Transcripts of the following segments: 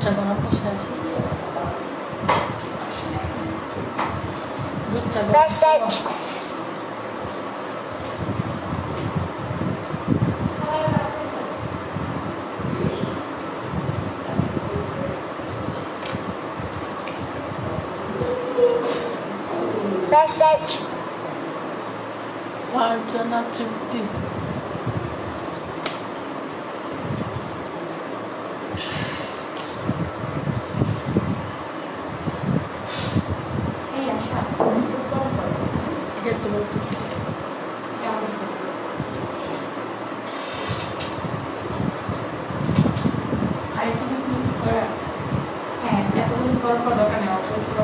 দুধটা গরম বসে আছে। দুধটা গরম। ফারজানা তৃপ্তি তো বলতেছি হ্যাঁ, এত দুধ গরম করার দরকার নেই, প্রচুর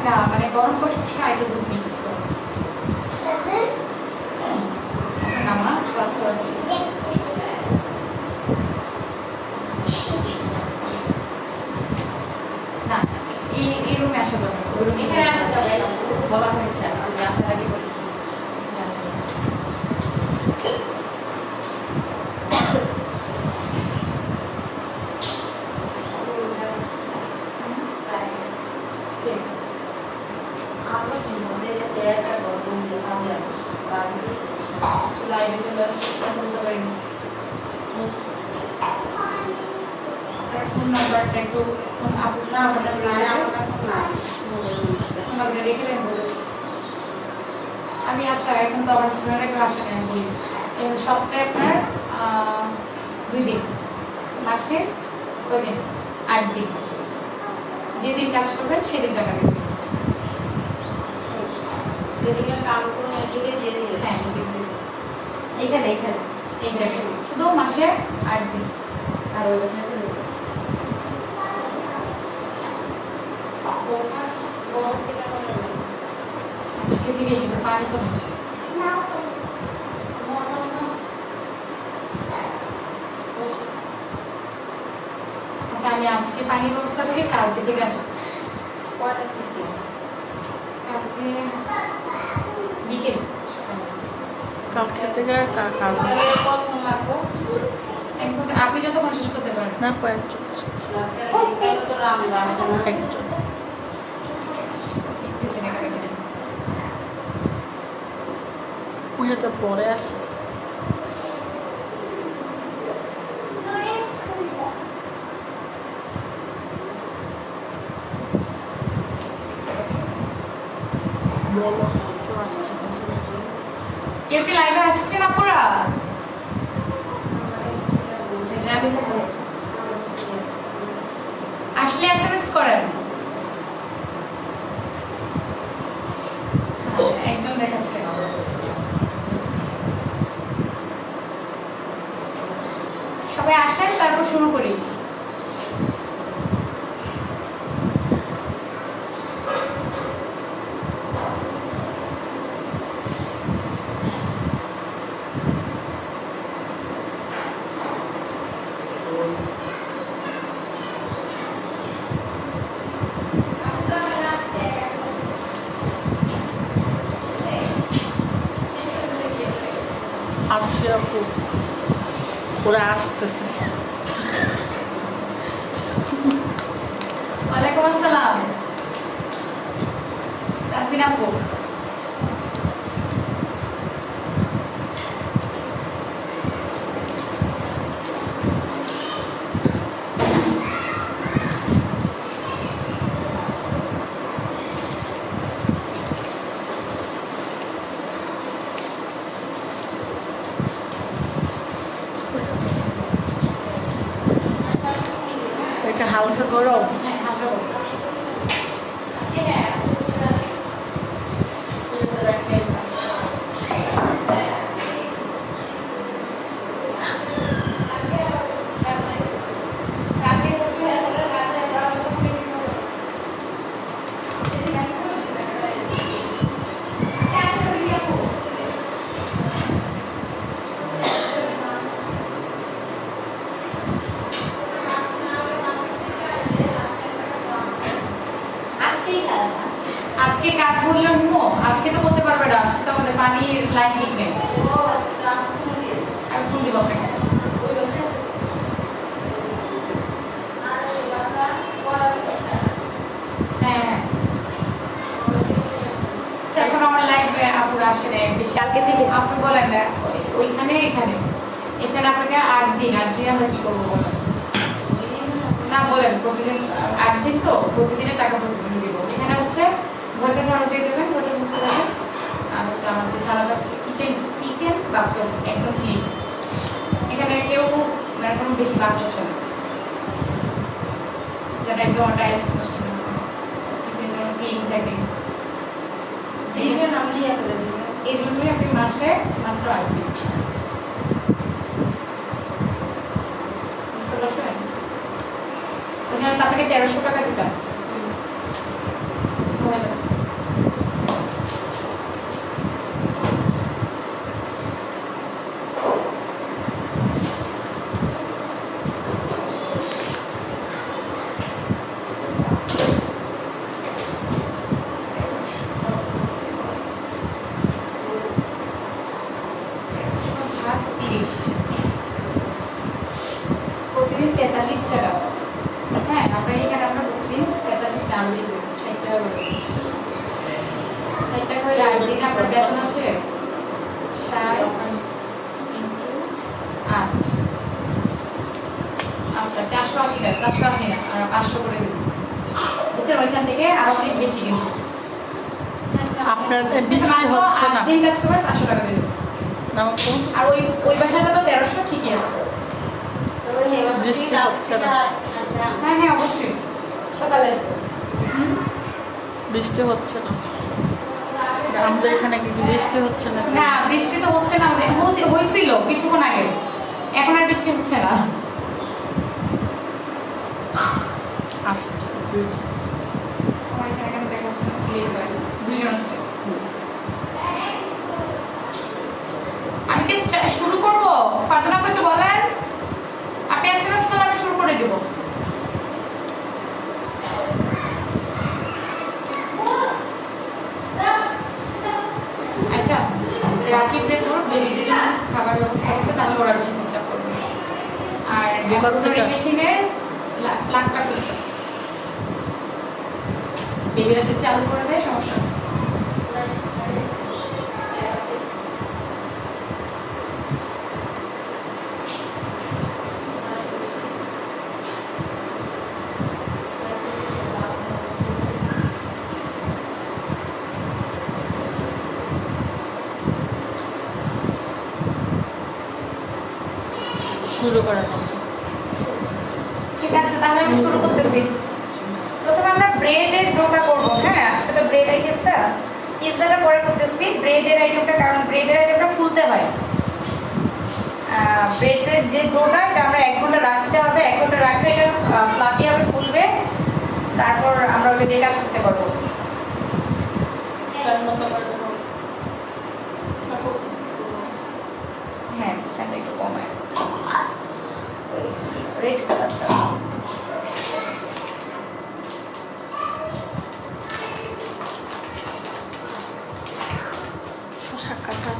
না, মানে গরম করার সময় একটু দুধ মিক্স করো। আমার ক্লাস করাচ্ছি না, এই রুমে আসা যাবে, ওই রুমে এখানে আসা যাবে, বলা হয়েছে, আমি আসার আগে বলেছি। লাইভে চলে আসছে, বলতে পারিনি। আপনার ফোন নাম্বারটা একটু আমার কাছে রেখে দেন বলে দিচ্ছি আমি। আচ্ছা, এখন তো আমার স্টুডেন্টের ক্লাসে নেই, বলি সপ্তাহে আপনার 2 দিন, মাসে কদিন, 8 দিন, যেদিন কাজ করবেন সেদিন টাকা দেবেন। যেদিকে কাম করবেন এদিকে দিয়ে দিবেন। হ্যাঁ, এইখানে এইটাকে শুধু মাসে 8 দিন। আর ওই বছর আজকে থেকে কিন্তু পানি তো নেই। আচ্ছা, আমি আজকে পানির ব্যবস্থা করি, কালকে থেকে আসবো। কয়টার থেকে? কালকে বিকেল। কালকে থেকে আপনি যতক্ষণ শেষ করতে পারেন। না, কয়েকজন একজন পুজোতে পরে আসে। বলো কেউ আসছে কিনা? কেউ কি লাইভে আসছে না পুরা? আসলে এসএমএস করেন। একজন দেখাচ্ছে, সবাই আসেন, তারপর শুরু করি। আজকে আপু ওরা আসতেছে। ওয়ালাইকুম আসসালাম তাসিনা আপু। এটা হালকা গরম। হ্যাঁ, হালকা গরম। আজকে কাজ করলে হুমো, আজকে তো করতে পারবে না, আজকে তো আমাদের পানির লাইন ঠিক নেই। আমি ফোন দিব আপনাকে। এখানে আপনাকে 8 দিন আমরা কি করবো বলেন? না বলেন, প্রতিদিন 8 দিন তো প্রতিদিনের টাকা প্রতিদিন দিব। এখানে হচ্ছে ঘরটা ঝাড়ু দিয়ে যাবেন, ঘরটা মুছে যাবেন, আর হচ্ছে আমাদের থালাটা কিচেন বাথরুম একদম ক্লিন। এখানে কেউ মানে কোনো বেশি বাক্স আসে না, যেটা একদম টাইলস নষ্ট না হয়, কিচেন যেন ক্লিন থাকে। এই জন্যই আপনি মাসে মাত্র 8 দিন। বুঝতে পারছেন? ওখানে আপনাকে 1300 টাকা দিতাম। প্রতিদিন 43 টাকা। হ্যাঁ, আমরা এখানে আমরা প্রতিদিন 43 টাকা বেশি দেবো, 60 টাকা করে। 60 টাকা হলে 8 দিনে আপনার বেতন আসে 60 ইন্টু 8। আচ্ছা 480 টাকা, 480 না, আর 500 করে দেবো। বুঝছেন? ওইখান থেকে আরো অনেক বেশি কিন্তু আপনার বৃষ্টি হচ্ছে না। 8 দিন কাজ করবেন 500 টাকা দেবো। আর ওই বাসাটা তো 1300 ঠিকই আছে। বৃষ্টি হচ্ছে না। হ্যাঁ হ্যাঁ অবশ্যই সকালে বৃষ্টি হচ্ছে না আমাদের এখানে। কি বৃষ্টি হচ্ছে না? না বৃষ্টি তো হচ্ছে না আমাদের, হয়েছিল কিছুক্ষণ আগে, এখন আর বৃষ্টি হচ্ছে না। আসছে আমার এখানে দেখাচ্ছে না, লেট হয়, দুজন আসছে। আমি কি শুরু করবো? ফারজানা আপু একটু বলেন, আপনি এসএমএস করলে আমি শুরু করে দেবো। আচ্ছা রাকিবরে তো বেবিদের জন্য খাবার ব্যবস্থা করতে, তাহলে ওরা বেশি ডিস্টার্ব করবে। আর মেশিনের লাখ টাকা বেবিরা যদি চালু করে দেয় সমস্যা। শুরু করার ঠিক আছে, তাহলে আমি শুরু করতেছি। প্রথমে আমরা ব্রেডের ডোটা করব। হ্যাঁ, আজকে তো ব্রেড আইটেমটা, পিৎজাটা পরে করতেছি। ব্রেডের আইটেমটা, কারণ ব্রেডের আইটেমটা ফুলতে হয়। ব্রেডের যে ডোটা, এটা আমরা 1 ঘন্টা রাখতে হবে। 1 ঘন্টা রাখলে এটা ফ্লাফি হবে, ফুলবে। তারপর আমরা ওকে দিয়ে কাজ করতে পারবো। হ্যাঁ, এটা একটু কমায় রেড কালারটা। শসা কাটা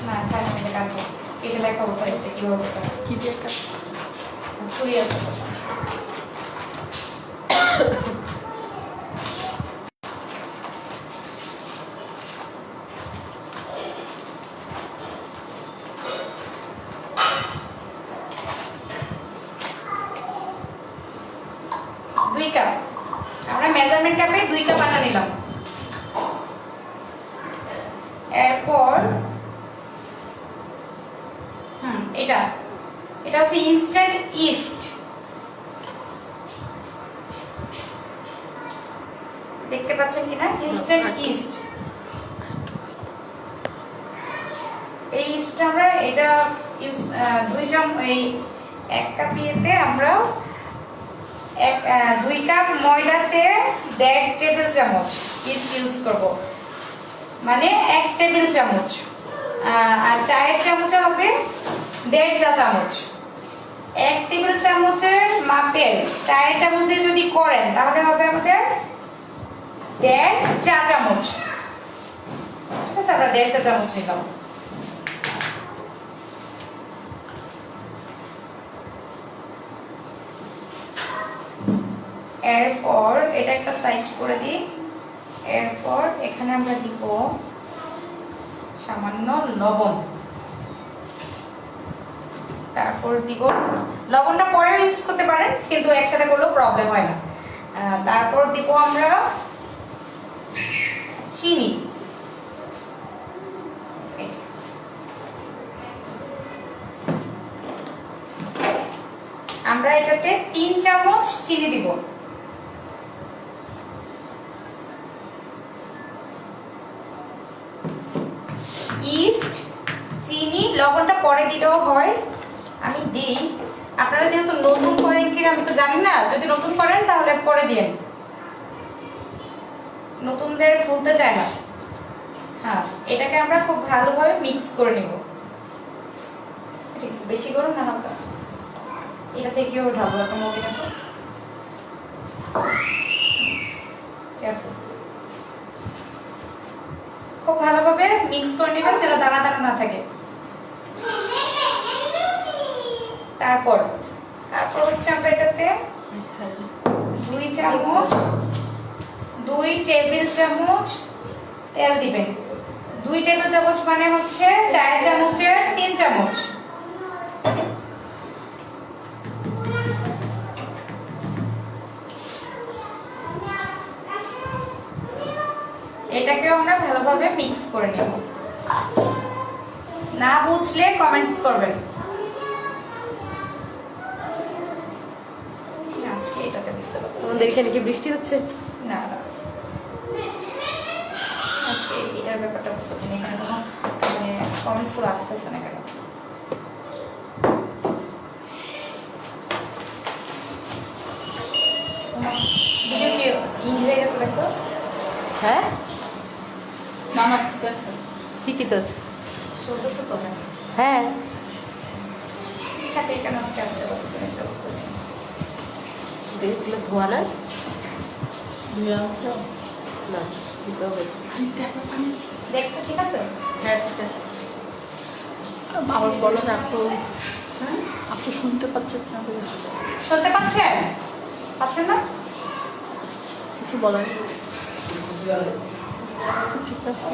না তাই আমি এটা কাটবো। এটা দেখাবো সাইজটা কিভাবে কাটবো। কি দিয়ে কাটা? ছুরি আছে তো সমস্যা। 2 কাপ, আমরা মেজারমেন্ট কাপে 2 কাপ আটা নিলাম। এরপর এটা হচ্ছে ইনস্ট্যান্ট ইস্ট। দেখতে পাচ্ছেন কিনা? Instant east. এই ইস্ট আমরা এটা ইউজ 1 কাপ ইয়েতে আমরা 2 কাপ ময়দাতে 1.5 টেবিল চামচ ইস্ট ইউজ করব, মানে 1 টেবিল চামচ। আর চায়ের চামচে হবে 1.5 চা চামচ। 1 টেবিল চামচের মাপের চায়ের চামচ দিয়ে যদি করেন তাহলে হবে আমাদের 1.5 চা চামচ। ঠিক আছে, আমরা 1.5 চা চামচ নিলাম। এরপর এটা একটা সাইড করে দিই। এরপর এখানে আমরা দিব সামান্য লবণ। তারপর দিব লবণটা পরে ইউজ করতে পারেন, কিন্তু একসাথে করলেও প্রবলেম হয় না। তারপর দিব আমরা চিনি। এই যে। আমরা এটাতে 3 চামচ চিনি দিব। ইস্ট, চিনি, লবণটা পরে দিলেও হয়, আমি দিই। আপনারা যেহেতু নতুন করেন কিনা আমি তো জানি না, যদি নতুন করেন তাহলে পরে দিয়েন, নতুনদের ফুলতে চায় না। হ্যাঁ, এটাকে আমরা খুব ভালোভাবে মিক্স করে নিব। বেশি গরম না হালকা, এটা থেকেও ঢালবো একটা মুভিটা। খুব ভালোভাবে মিক্স করে নেবেন যেন দানা দানা না থাকে। তারপর হচ্ছে আমরা এটাতে 2 টেবিল চামচ তেল দিবেন। 2 টেবিল চামচ মানে হচ্ছে 4 চামচের 3 চামচ। এটাকে আমরা ভালোভাবে মিক্স করে নেব। না বুঝলে কমেন্টস করবেন। আজকে এটাতে বুঝতে পারছি আমাদের এখানে কি বৃষ্টি হচ্ছে? না না, আজকে এটার ব্যাপারটা বুঝতেছি না, এখানে কোনো মানে কমেন্টস গুলো আসতেছে না কেন। ভিডিও কি ইন হয়ে গেছে দেখো? হ্যাঁ, না না ঠিক আছে। ঠিকই তো আছে। চলতেছে তো? হ্যাঁ, হাতে কেন আজকে আসতে পারতেছে না সেটা বুঝতেছি না। দেখলে ধোয়া না? ধুয়ে আনছো? না, দিতে হবে। দেখো ঠিক আছে? হ্যাঁ ঠিক আছে। আমার বলো না আপু, আপু শুনতে পাচ্ছেন না? শুনতে পাচ্ছেন? পাচ্ছেন না? কিছু বলার নেই। ঠিক আছে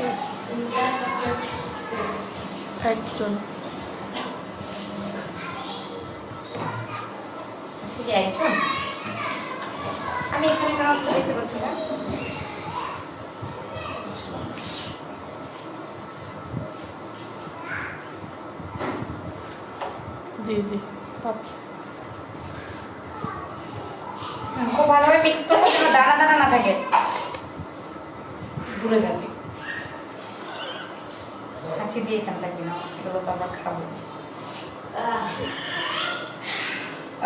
একজন আজকে একজন, আমি এখানে কেন আজকে দেখতে পাচ্ছি না? জি জি পাচ্ছি। খুব ভালোভাবে মিক্স করবো যেন দানা দানা না থাকে, ঘুরে যাবে। কাছে দিয়ে এখানে থাকবি না, এগুলো তো আমরা খাবো।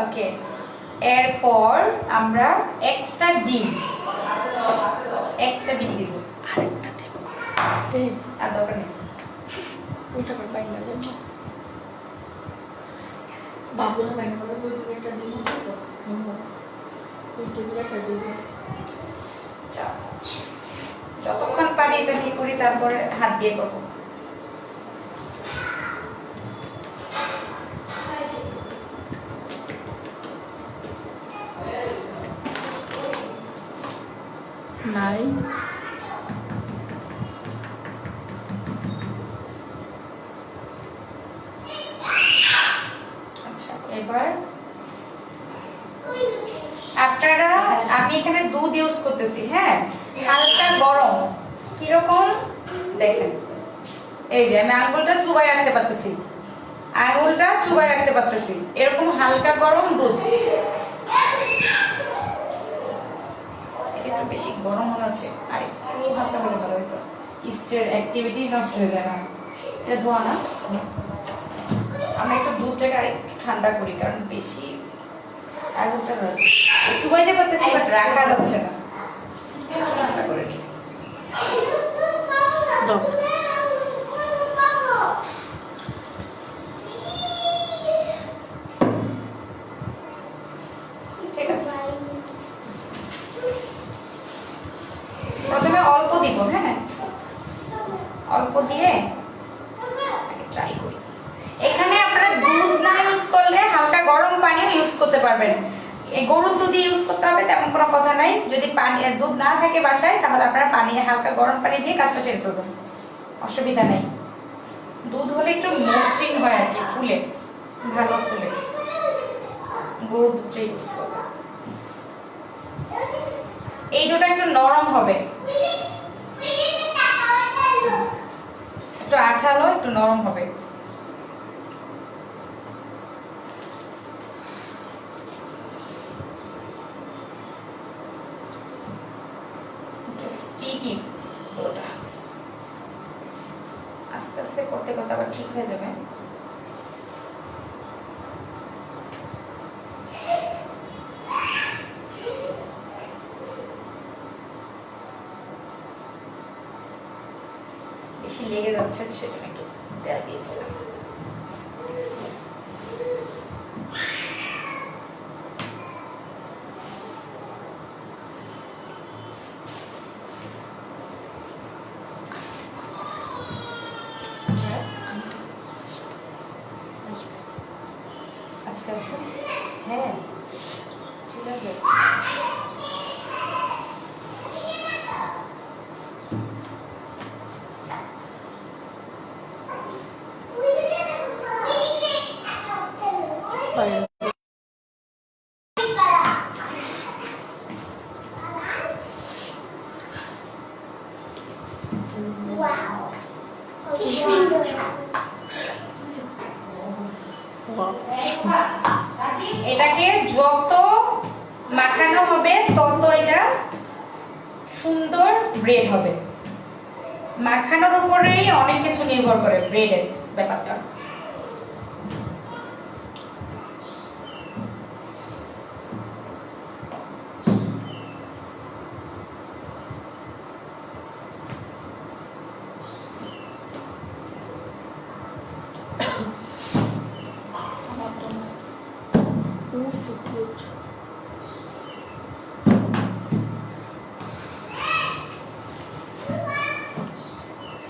ওকে, এরপর আমরা একটা ডিম দিব। আরেকটা দেব এই আর দরকার নেই। ওইটা করে বাইনা দেব বাবুরা বাইনা করে ওই একটা ডিম আছে তো ওই টেবিলে একটা ডিম আছে। চামচ যতক্ষণ পারি এটা দিয়ে করি, তারপরে হাত দিয়ে করবো। নাই আচ্ছা, এবার আপনারা, আমি এখানে দুধ ইউজ করতেছি। হ্যাঁ, হালকা গরম। কিরকম দেখেন, এই যে আমি আঙুলটা চুবাই রাখতে পারতেছি, এরকম হালকা গরম দুধ। এটা একটু বেশি গরম মনে হচ্ছে, আর একটু হালকা হলে ভালো হতো, ইস্টের অ্যাক্টিভিটি নষ্ট হয়ে যায় না। এটা ধোয়া না, আমরা একটু দুধটাকে আর একটু ঠান্ডা করি, কারণ বেশি আঙুলটা চুবাইতে পারতেছি বাট রাখা যাচ্ছে না, একটু ঠান্ডা করে নিই। দাও ঠিক আছে, প্রথমে অল্প দিব। হ্যাঁ, অল্প দিয়ে ট্রাই করি। এখানে আপনারা দুধ না ইউজ করলে হালকা গরম পানি ইউজ করতে পারবেন। এই গরুর দুধ ইউজ করতে হবে তেমন কোনো কথা নাই। যদি পানি দুধ না থাকে বাসায়, তাহলে আপনারা পানি হালকা গরম পানি দিয়ে কাজটা সেরে ফেলবেন, অসুবিধা নেই। দুধ হলে একটু মসৃণ হয় আর কি, ফুলে ভালো ফুলে। গরুর দুধটাই ইউজ করবো। এই ডোটা একটু নরম হবে, একটু আঠালো, একটু নরম হবে। স্টিকি ডোটা আস্তে আস্তে করতে করতে আবার ঠিক হয়ে যাবে। বেশি লেগে যাচ্ছে সেজন্য একটু তেল দিয়ে দিলাম। আজকে আসবে? হ্যাঁ ঠিক আছে। এটাকে যত মাখানো হবে তত এটা সুন্দর ব্রেড হবে। মাখানোর উপরেই অনেক কিছু নির্ভর করে ব্রেডের ব্যাপারটা।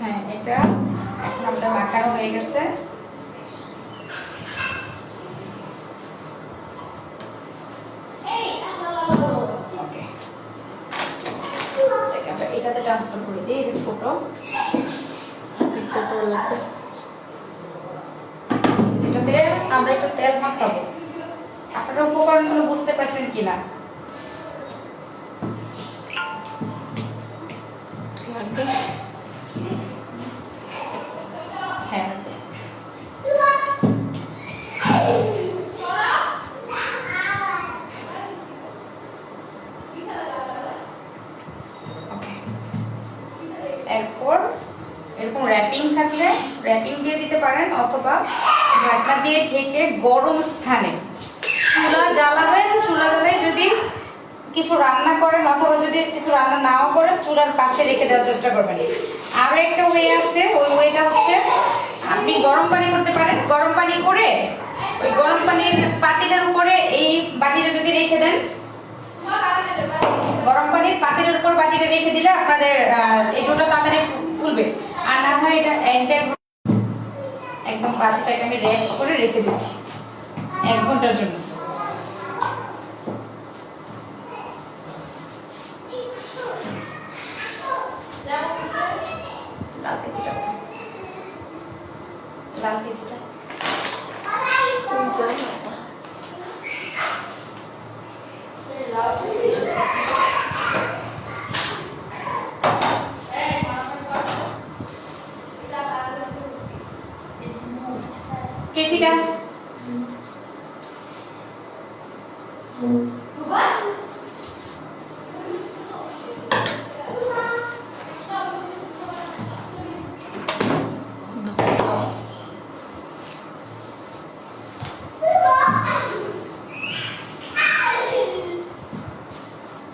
হ্যাঁ, এটা এখন আমাদের মাখানো হয়ে গেছে। ওকে, এটাতে ট্রান্সফার করে দিই। এটা ছোট, এটাতে আমরা একটু তেল মাখাবো। আপনারা উপকরণগুলো বুঝতে পারছেন কিনা? হ্যাঁ, এরপর এরকম র্যাপিং থাকলে র্যাপিং দিয়ে দিতে পারেন, অথবা ঢাকনা দিয়ে ঢেকে গরম স্থানে চুলা জ্বালাবেন। চুলা জ্বালায় যদি কিছু রান্না করেন অথবা যদি কিছু রান্না নাও করেন, চুলার পাশে রেখে দেওয়ার চেষ্টা করবেন। আর একটা ওয়ে আছে, ওই ওয়েটা হচ্ছে আপনি গরম পানি করতে পারেন। গরম পানি করে ওই গরম পানির পাতিলের উপরে এই বাটিটা যদি রেখে দেন, গরম পানির পাতিলের উপর বাটিটা রেখে দিলে আপনাদের এগুলো তাড়াতাড়ি ফুলবে। আর না হয় এটা একদম বাটিটাকে আমি র্যাপ করে রেখে দিচ্ছি 1 ঘন্টার জন্য। লাল কেজিটা কোথায়? লাল কেজিটা কেজিটা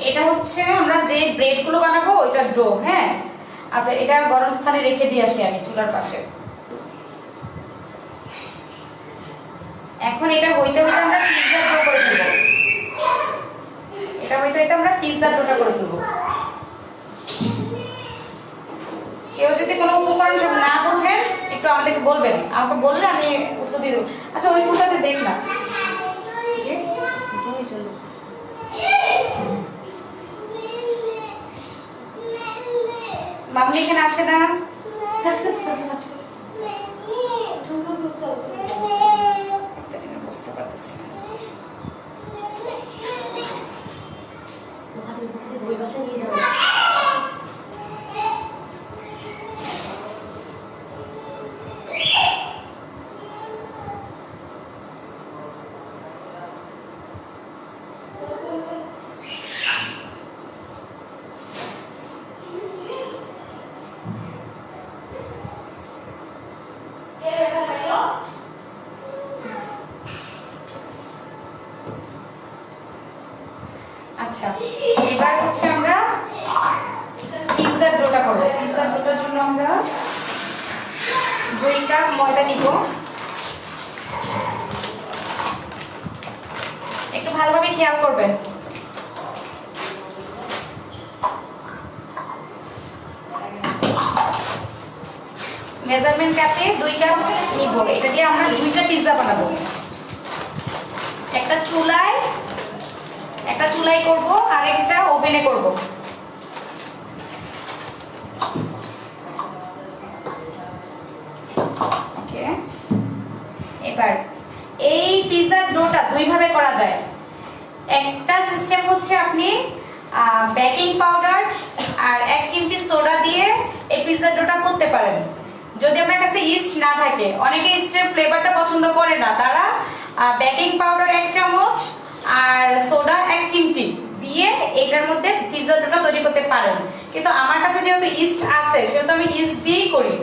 এটা হচ্ছে আমরা যে ব্রেড গুলো বানাবো ওইটা ডো। হ্যাঁ, আচ্ছা, এটা গরম স্থানে রেখে দিয়ে আসি আমি চুলার পাশে। এখন এটা হইতে হইতে আমরা পিৎজা ডো করে ফেলবো। এটা হইতে হইতে আমরা পিৎজা ডোটা করে ফেলবো। কেউ যদি কোনো উপকরণ সব না বোঝেন একটু আমাদেরকে বলবেন, আমাকে বললে আমি উত্তর দিয়ে দেবো। আচ্ছা, ওই ফুলটাতে দেখ না, মামনি এখানে আসে না। বুঝতে পারতেছি না। আচ্ছা, এবার হচ্ছে আমরা পিৎজার ডোটা করব। পিৎজার ডোটার জন্য আমরা 2 কাপ ময়দা নিব। একটু ভালোভাবে খেয়াল করবেন। মেজারমেন্ট কাপে 2 কাপ নিব। এটা দিয়ে আমরা 2টা পিৎজা বানাবো। একটা চুলায় করব আর একটা ওভেনে করব। ওকে, এবার এই পিৎজার ডোটা 2 ভাবে করা যায়। একটা সিস্টেম হচ্ছে আপনি বেকিং পাউডার আর 1 চিমটি সোডা দিয়ে এই পিৎজার ডোটা করতে পারেন। যদি আপনার কাছে ইস্ট না থাকে, অনেকে ইস্টের ফ্লেভারটা পছন্দ করে না, তারা বেকিং পাউডার 1 চামচ আর সোডা 1 চিমটি দিয়ে এটার মধ্যে পিৎজা ডোটা তৈরি করতে পারেন। কিন্তু আমার কাছে যেহেতু ইস্ট আছে, সেহেতু আমি ইস্ট দিয়েই করি।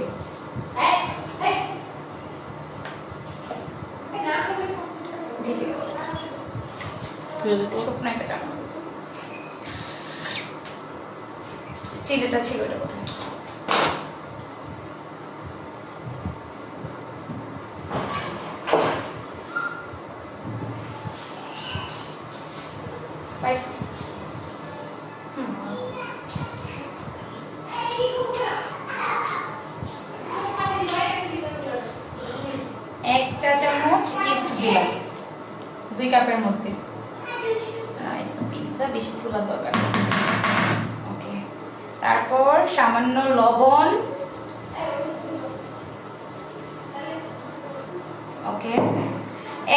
ভিজে গেছে। শুকনো একটা চামচ স্টিল এটা ছিল, এটা কোথায়? পাইছিস? এক চা চামচ ইস্ট দিলাম 2 কাপের মধ্যে। পিৎজা বেশি ফুলার দরকার। ওকে, তারপর সামান্য লবণ। ওকে,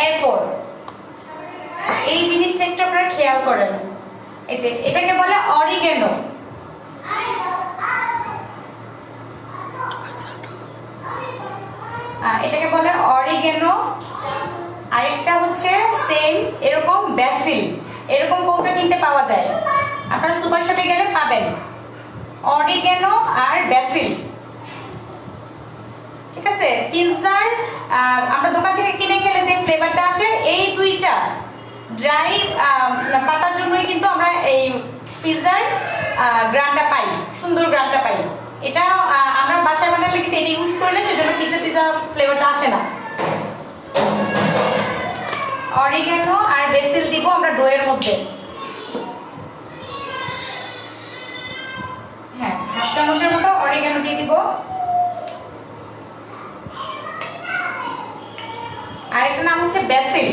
এরপর এই জিনিসটা একটু আপনারা খেয়াল করেন, এই যে এটাকে বলে অরিগেনো। এটাকে বলে অরিগেনো। আরেকটা হচ্ছে সেম এরকম ব্যাসিল, এরকম কোনটা কিনতে পাওয়া যায়, আপনারা সুপার শপে গেলে পাবেন। অরিগেনো আর ব্যাসিল, ঠিক আছে? পিৎজার আমরা দোকান থেকে কিনে খেলে যে ফ্লেভারটা আসে, এই 2টা ড্রাই পাতার জন্যই কিন্তু আমরা এই পিৎজার গ্রানটা পাই, সুন্দর গ্রানটা পাই। এটা আমরা বাসায় বানালে কিন্তু এটা ইউজ করি না, সেজন্য পিৎজা ফ্লেভারটা আসে না। অরিগেনো আর বেসিল দিব আমরা ডোয়ের মধ্যে। হ্যাঁ, 1/2 চামচের মতো অরিগেনো দিয়ে দিব। আর একটা নাম হচ্ছে বেসিল।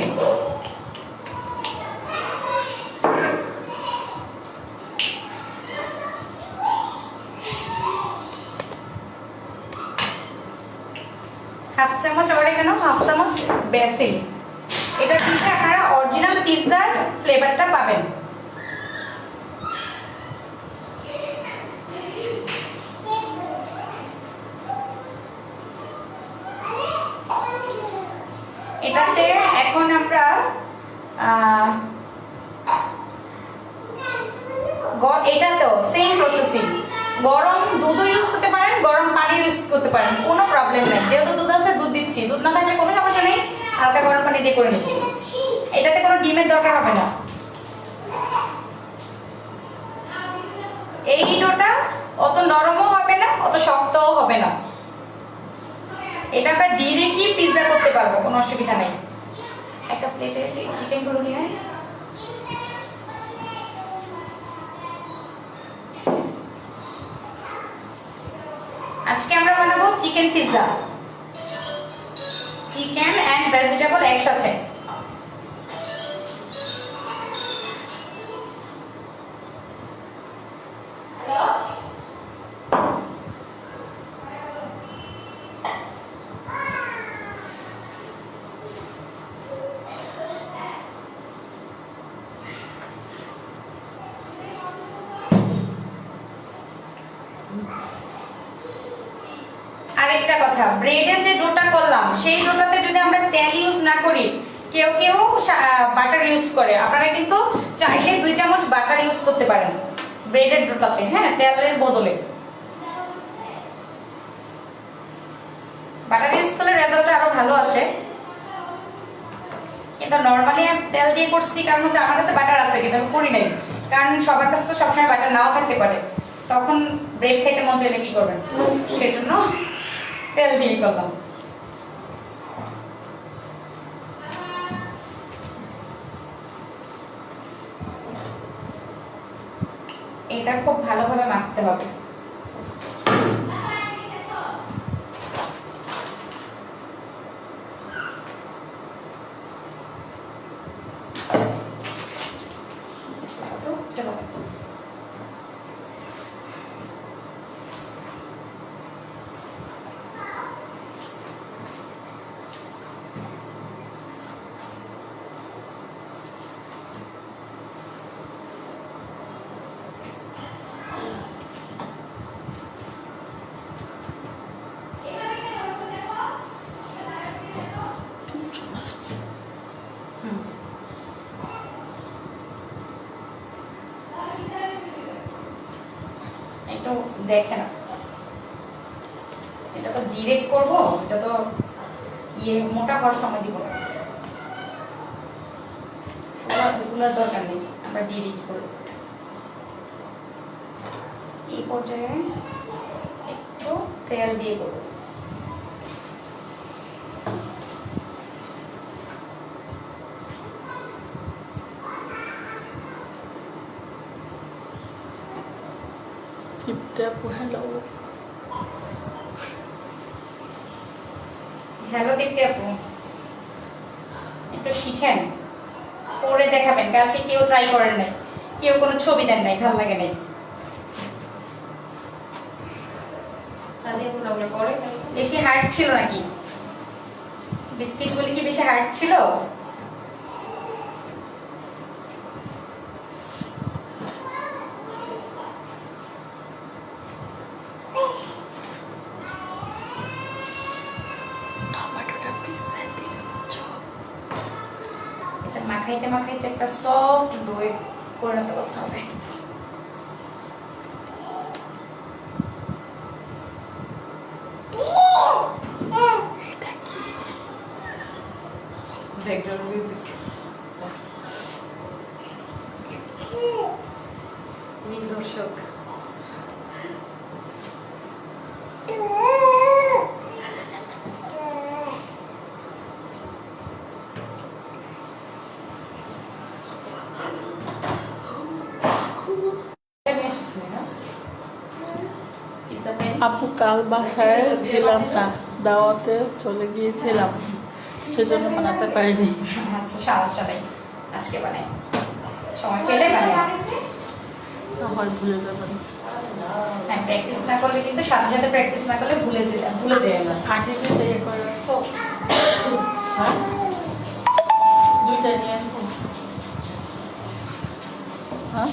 হাফ চামচ অরিগেনো, 1/2 চামচ বেসিল। এটা দিলে আপনারা অরিজিনাল পিৎজার ফ্লেভারটা পাবেন। এটাতে এখন আমরা এটাতেও সেম প্রসেসিং, গরম দুধও ইউজ করতে পারেন, গরম পানি ইউজ করতে পারেন, কোনো প্রবলেম নেই। যেহেতু দুধ আছে, দুধ দিচ্ছি, দুধ না থাকলে কোনো সমস্যা নেই, হালকা গরম পানি দিয়ে করে নিব। এটাতে কোনো ডিমের দরকার হবে না। এই ডোটা অত নরমও হবে না, অত শক্তও হবে না। এটা আমরা ডিরেক্টলি পিৎজা করতে পারবো, কোনো অসুবিধা নেই। একটা প্লেটে চিকেন গুলো নিয়ে আজকে আমরা বানাবো chicken pizza, chicken and vegetable একসাথে। আরেকটা কথা, ব্রেডের যে ডোটা করলাম, সেই ডোটাতে যদি আমরা তেল ইউজ না করি, কেউ কেউ বাটার ইউজ করে, আপনারা কিন্তু চাইলে 2 চামচ বাটার ইউজ করতে পারেন ব্রেডের ডোটাতে, হ্যাঁ, তেলের বদলে। বাটার ইউজ করলে রেজাল্টটা আরো ভালো আসে। কিন্তু নরমালি আমি তেল দিয়ে করছি, কারণ হচ্ছে আমার কাছে বাটার আছে কিন্তু আমি করি নাই। কারণ সবার কাছে তো সবসময় বাটার নাও থাকতে পারে, তখন ব্রেড খেতে মন চাইলে কি করবেন, সেজন্য তেল দিয়ে করলাম। এটা খুব ভালোভাবে মাখতে হবে। একটু দেখে না, এটা তো ডিরেক্ট করবো, এটা তো মোটা হওয়ার সময় দিব না, ফুলার দরকার নেই, আমরা ডিরেক্ট করবো। এই পর্যায়ে একটু তেল দিয়ে করবো। হ্যালো হ্যালো দীপ্তি আপু, একটু শিখেন, করে দেখাবেন। কালকে কেউ ট্রাই করেন নাই, কেউ কোনো ছবি দেন নাই, ভালো লাগে নাই। বেশি হার্ড ছিল নাকি? বিস্কিট বলে কি বেশি হার্ড ছিল? মাখাইতে মাখাইতে একটা সফট ডোয়ে পরিণত করতে হবে। ব্যাকগ্রাউন্ড মিউজিক দর্শক আপু কাল বাসায় ছিলাম না, দাওয়াতে চলে গিয়েছিলাম, সেজন্য বানাতে পারিনি। আচ্ছা সমস্যা নেই, আজকে বানাই, সময় পেলে বানাই। হয় ভুলে যাবেন। হ্যাঁ, প্র্যাকটিস না করলে কিন্তু সাথে সাথে প্র্যাকটিস না করলে ভুলে যায় না। আগে যেটা ইয়ে করে হ্যাঁ দুইটা নিয়ে আসবো। হ্যাঁ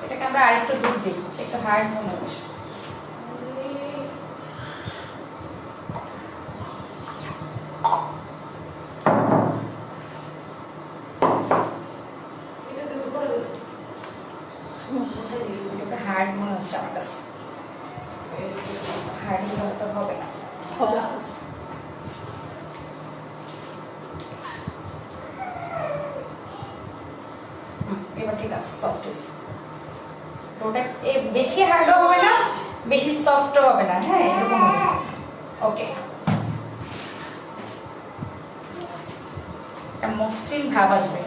এটাকে আমরা আরেকটু দুধ দিই, একটু হার্ড মনে হচ্ছে। হার্ড মনে হচ্ছে আমার কাছে, হার্ড হলে তো হবে না। হবে এবার ঠিক আছে, সফট তো ওটা বেশি হার্ডও হবে না, বেশি সফটও হবে না। হ্যাঁ এরকম হবে। ওকে, একটা মসৃণ ভাব আসবে।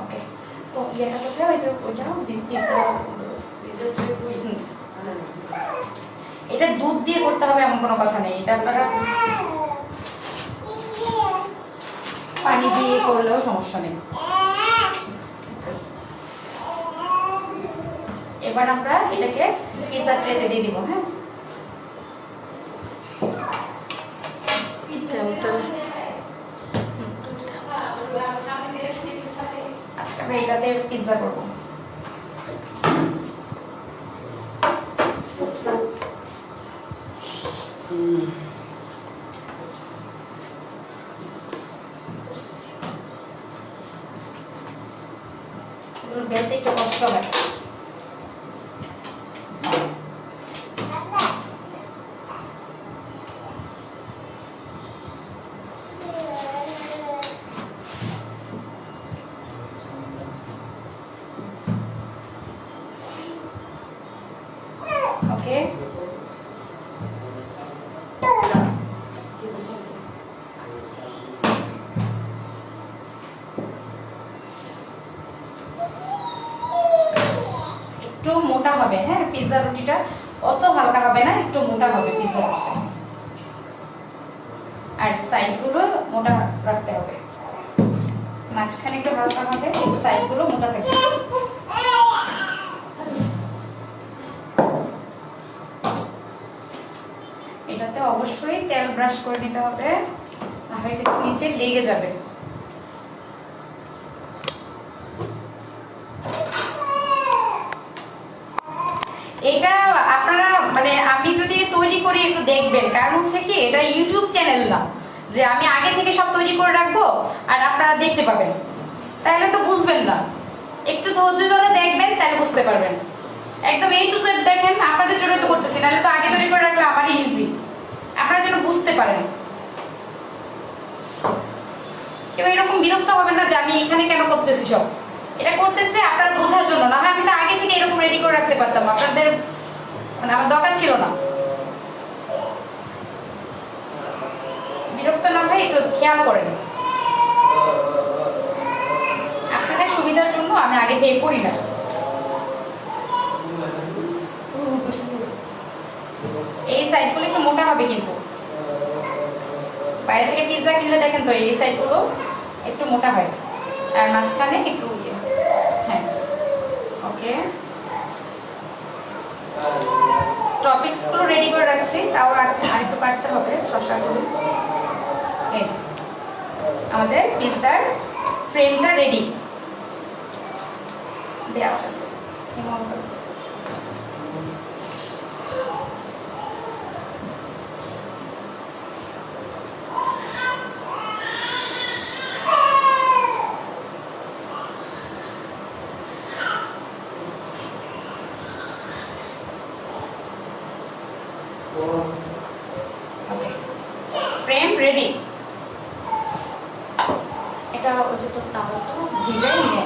ওকে, তো ইয়েটা কোথায়, ওই যে ওইটা এটা দুধ দিয়ে করতে হবে এমন কোনো কথা নেই, এটা আপনারা পানি দিয়ে করলেও সমস্যা নেই। এবার আমরা এটাকে পিৎজা ট্রেতে দিয়ে দিব। হ্যাঁ আজকে আমরা এটাতে পিৎজা করবো। এগুলো বেলতে একটু কষ্ট হয়। ওকে, একটু মোটা হবে। হ্যাঁ, পিৎজা রুটিটা অত হালকা হবে না, একটু মোটা হবে পিৎজা রুটিটা। আর সাইডগুলো মোটা রাখতে হবে, মাঝখানে একটু হালকা হবে, সাইডগুলো মোটা থাকবে। এটাতে অবশ্যই তেল ব্রাশ করে নিতে হবে, নাহলে এটা নিচে লেগে যাবে। এটা আপনারা মানে আমি যদি তৈরি করি একটু দেখবেন, কারণ হচ্ছে কি এটা ইউটিউব চ্যানেল না যে আমি আগে থেকে সব তৈরি করে রাখবো আর আপনারা দেখতে পাবেন, তাহলে তো বুঝবেন না। একটু ধৈর্য ধরে দেখবেন, তাহলে বুঝতে পারবেন। একদম A to Z দেখেন, আপনাদের জন্য তো করতেছি, নাহলে তো আগে তৈরি করে রাখলে আমারই ইজি, আপনারা যেন বুঝতে পারেন। কেউ এরকম বিরক্ত হবেন না যে আমি এখানে কেন করতেছি, সব এটা করতেছে আপনারা বোঝার জন্য, না হয় আমি তো আগে থেকে এরকম রেডি করে রাখতে পারতাম, আপনাদের মানে আমার দরকার ছিল না। বিরক্ত না হয় একটু খেয়াল করেন, আপনাদের সুবিধার জন্য আমি আগে থেকে করি না। এই সাইডগুলো একটু মোটা হবে, কিন্তু বাইরে থেকে পিৎজা কিনলে দেখেন তো এই সাইডগুলো একটু মোটা হয়, আর মাঝখানে একটু ইয়ে। হ্যাঁ, ওকে, টপিকসগুলো রেডি করে রাখছি, তাও আরেকটু কাটতে হবে শসাগুলো। এই যে আমাদের পিৎজার ফ্রেমটা রেডি দেওয়া আছে। Frame ready. এটা হচ্ছে তো তাওয়াটা ভিজাই নিয়ে।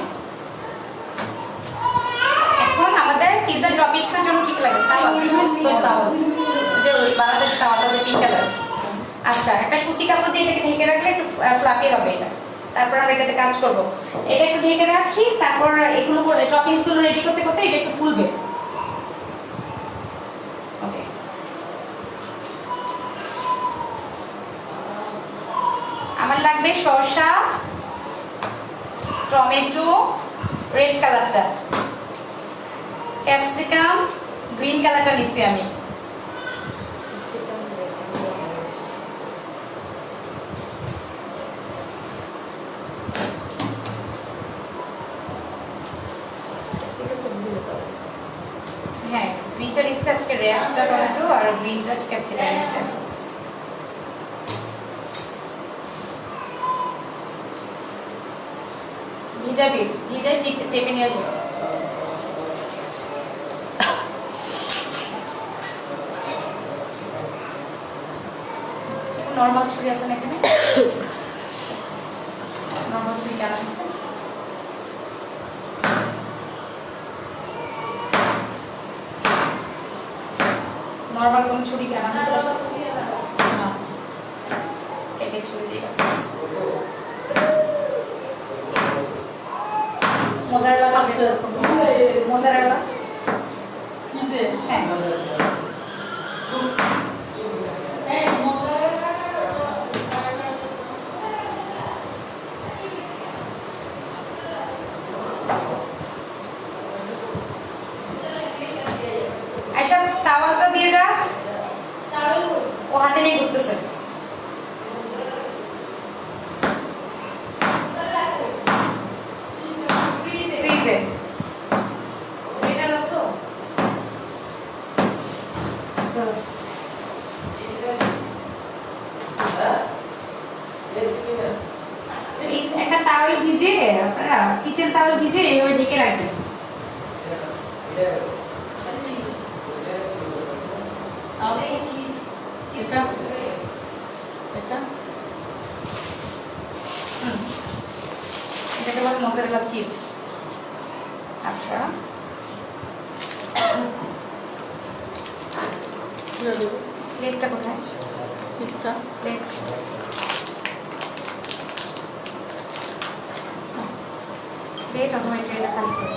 এখন আমাদের পিৎজা টপিংসের জন্য কি লাগে? তাওয়া, তো তাওয়া যে ওই বাংলাদেশ তাওয়াটা যে পিঙ্ক কালার। আচ্ছা, একটা সুতি কাপড় দিয়ে এটাকে ঢেকে রাখলে একটু ফ্লাপি হবে এটা। তারপর আমরা এটাতে কাজ করব। এটা একটু ঢেকে রাখি, তারপর এগুলো করে টপিংসগুলো রেডি করতে করতে এটা একটু ফুলবে। ওকে, আমার লাগবে শসা, টমেটো রেড কালারটা, ক্যাপসিকাম গ্রিন কালারটা নিচ্ছি আমি, হ্যাঁ গ্রিনটা নিচ্ছি আজকে, রেডটা টমেটো আর গ্রিনটা ক্যাপসিকাম নিচ্ছি আমি। ভিজাবি, ভিজাই চেপে নিয়ে আসবো। নরমাল ছুরি আছে না এখানে? নরমাল ছুরি কেন আছে? নরমাল কোন ছুরি কেন আছে? না, একে ছুরি দিয়ে কাটছি। মোজারেলা আছে, মোজারেলা হ্যাঁ, আচ্ছা তাওয়াটা দিয়ে যা, ও হাতে নিয়ে ঘুরতেছে। ফ্রিজে এটা লাগছো টাওয়েল ভিজে আপনারা কিচেন টাওয়েল ভিজে এইভাবে ঢেকে রাখবেন। এটা এটা এটাকে বলে মোজারেলা চিজ। আচ্ছা প্লেটটা কোথায়? এটা প্লেট প্লেট অথবা এটা খালি করে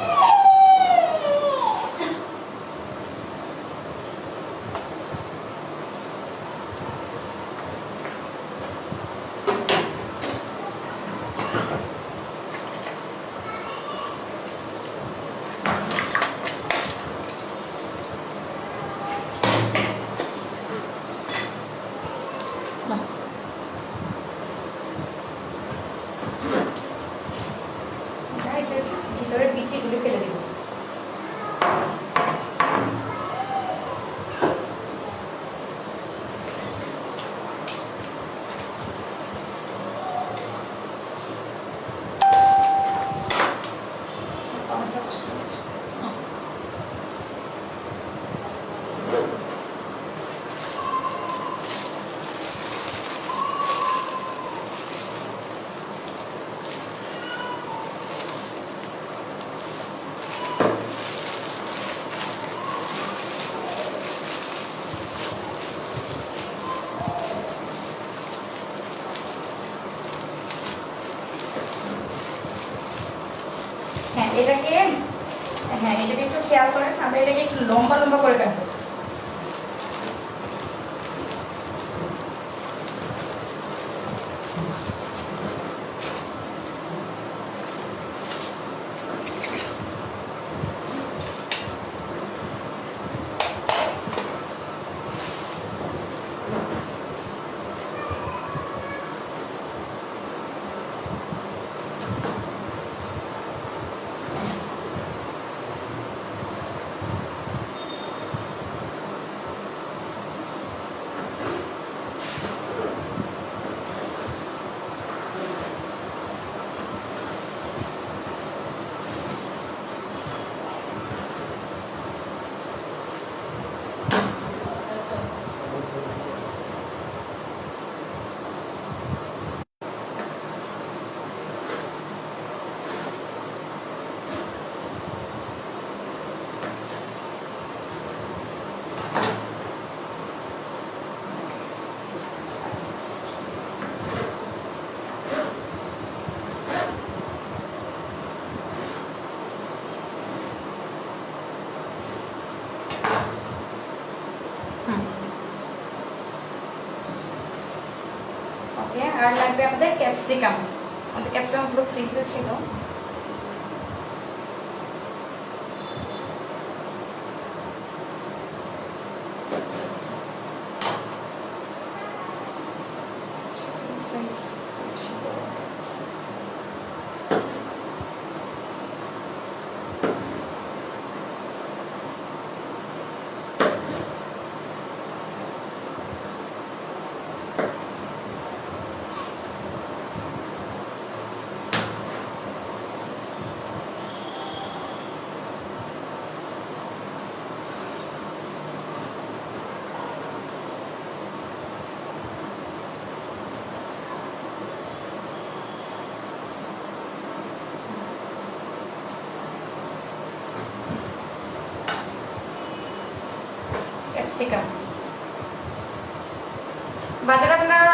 বাহ, এটার ভিতরে বিচিগুলো ফেলে দিব। হ্যাঁ এটাকে একটু খেয়াল করেন, আমরা এটাকে একটু লম্বা লম্বা করে কাটবো। ওকে, আর লাগবে আমাদের ক্যাপসিকাম। আমাদের ক্যাপসিকাম পুরো ফ্রিজে ছিল। ক্যাপসিকাম বাজারে আপনার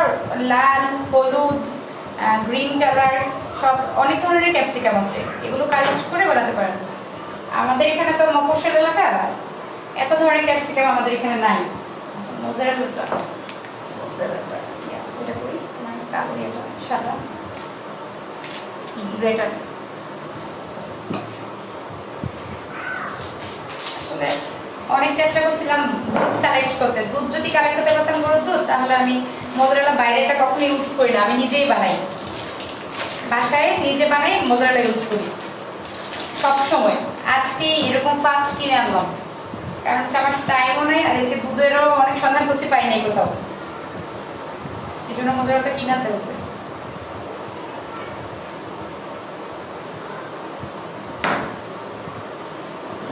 লাল, হলুদ, গ্রিন কালার সব অনেক ধরনের ক্যাপসিকাম আছে, এগুলো কালেক্ট করে বানাতে পারেন। আমাদের এখানে তো মফস্বল এলাকা, এত ধরনের ক্যাপসিকাম আমাদের এখানে নাই। আচ্ছা মোজারেলাটা এটা করি কালো, এটা সাদা গ্রেটার। আসলে অনেক চেষ্টা করছিলাম দুধ কালেক্ট করতে, দুধ যদি কালেক্ট করতে পারতাম গরুর দুধ, তাহলে আমি মোজারেলা বাইরেটা কখনো ইউজ করি না, আমি নিজেই বানাই, বাসায় নিজে বানাই মোজারেলা ইউজ করি সব সময়। আজকে এরকম ফার্স্ট কিনে আনলাম, কারণ হচ্ছে আমার টাইমও নেই, আর এদিকে দুধেরও অনেক সন্ধান করতে পাই নাই কোথাও, এই জন্য মোজারেলাটা কিনে আনতে হচ্ছে।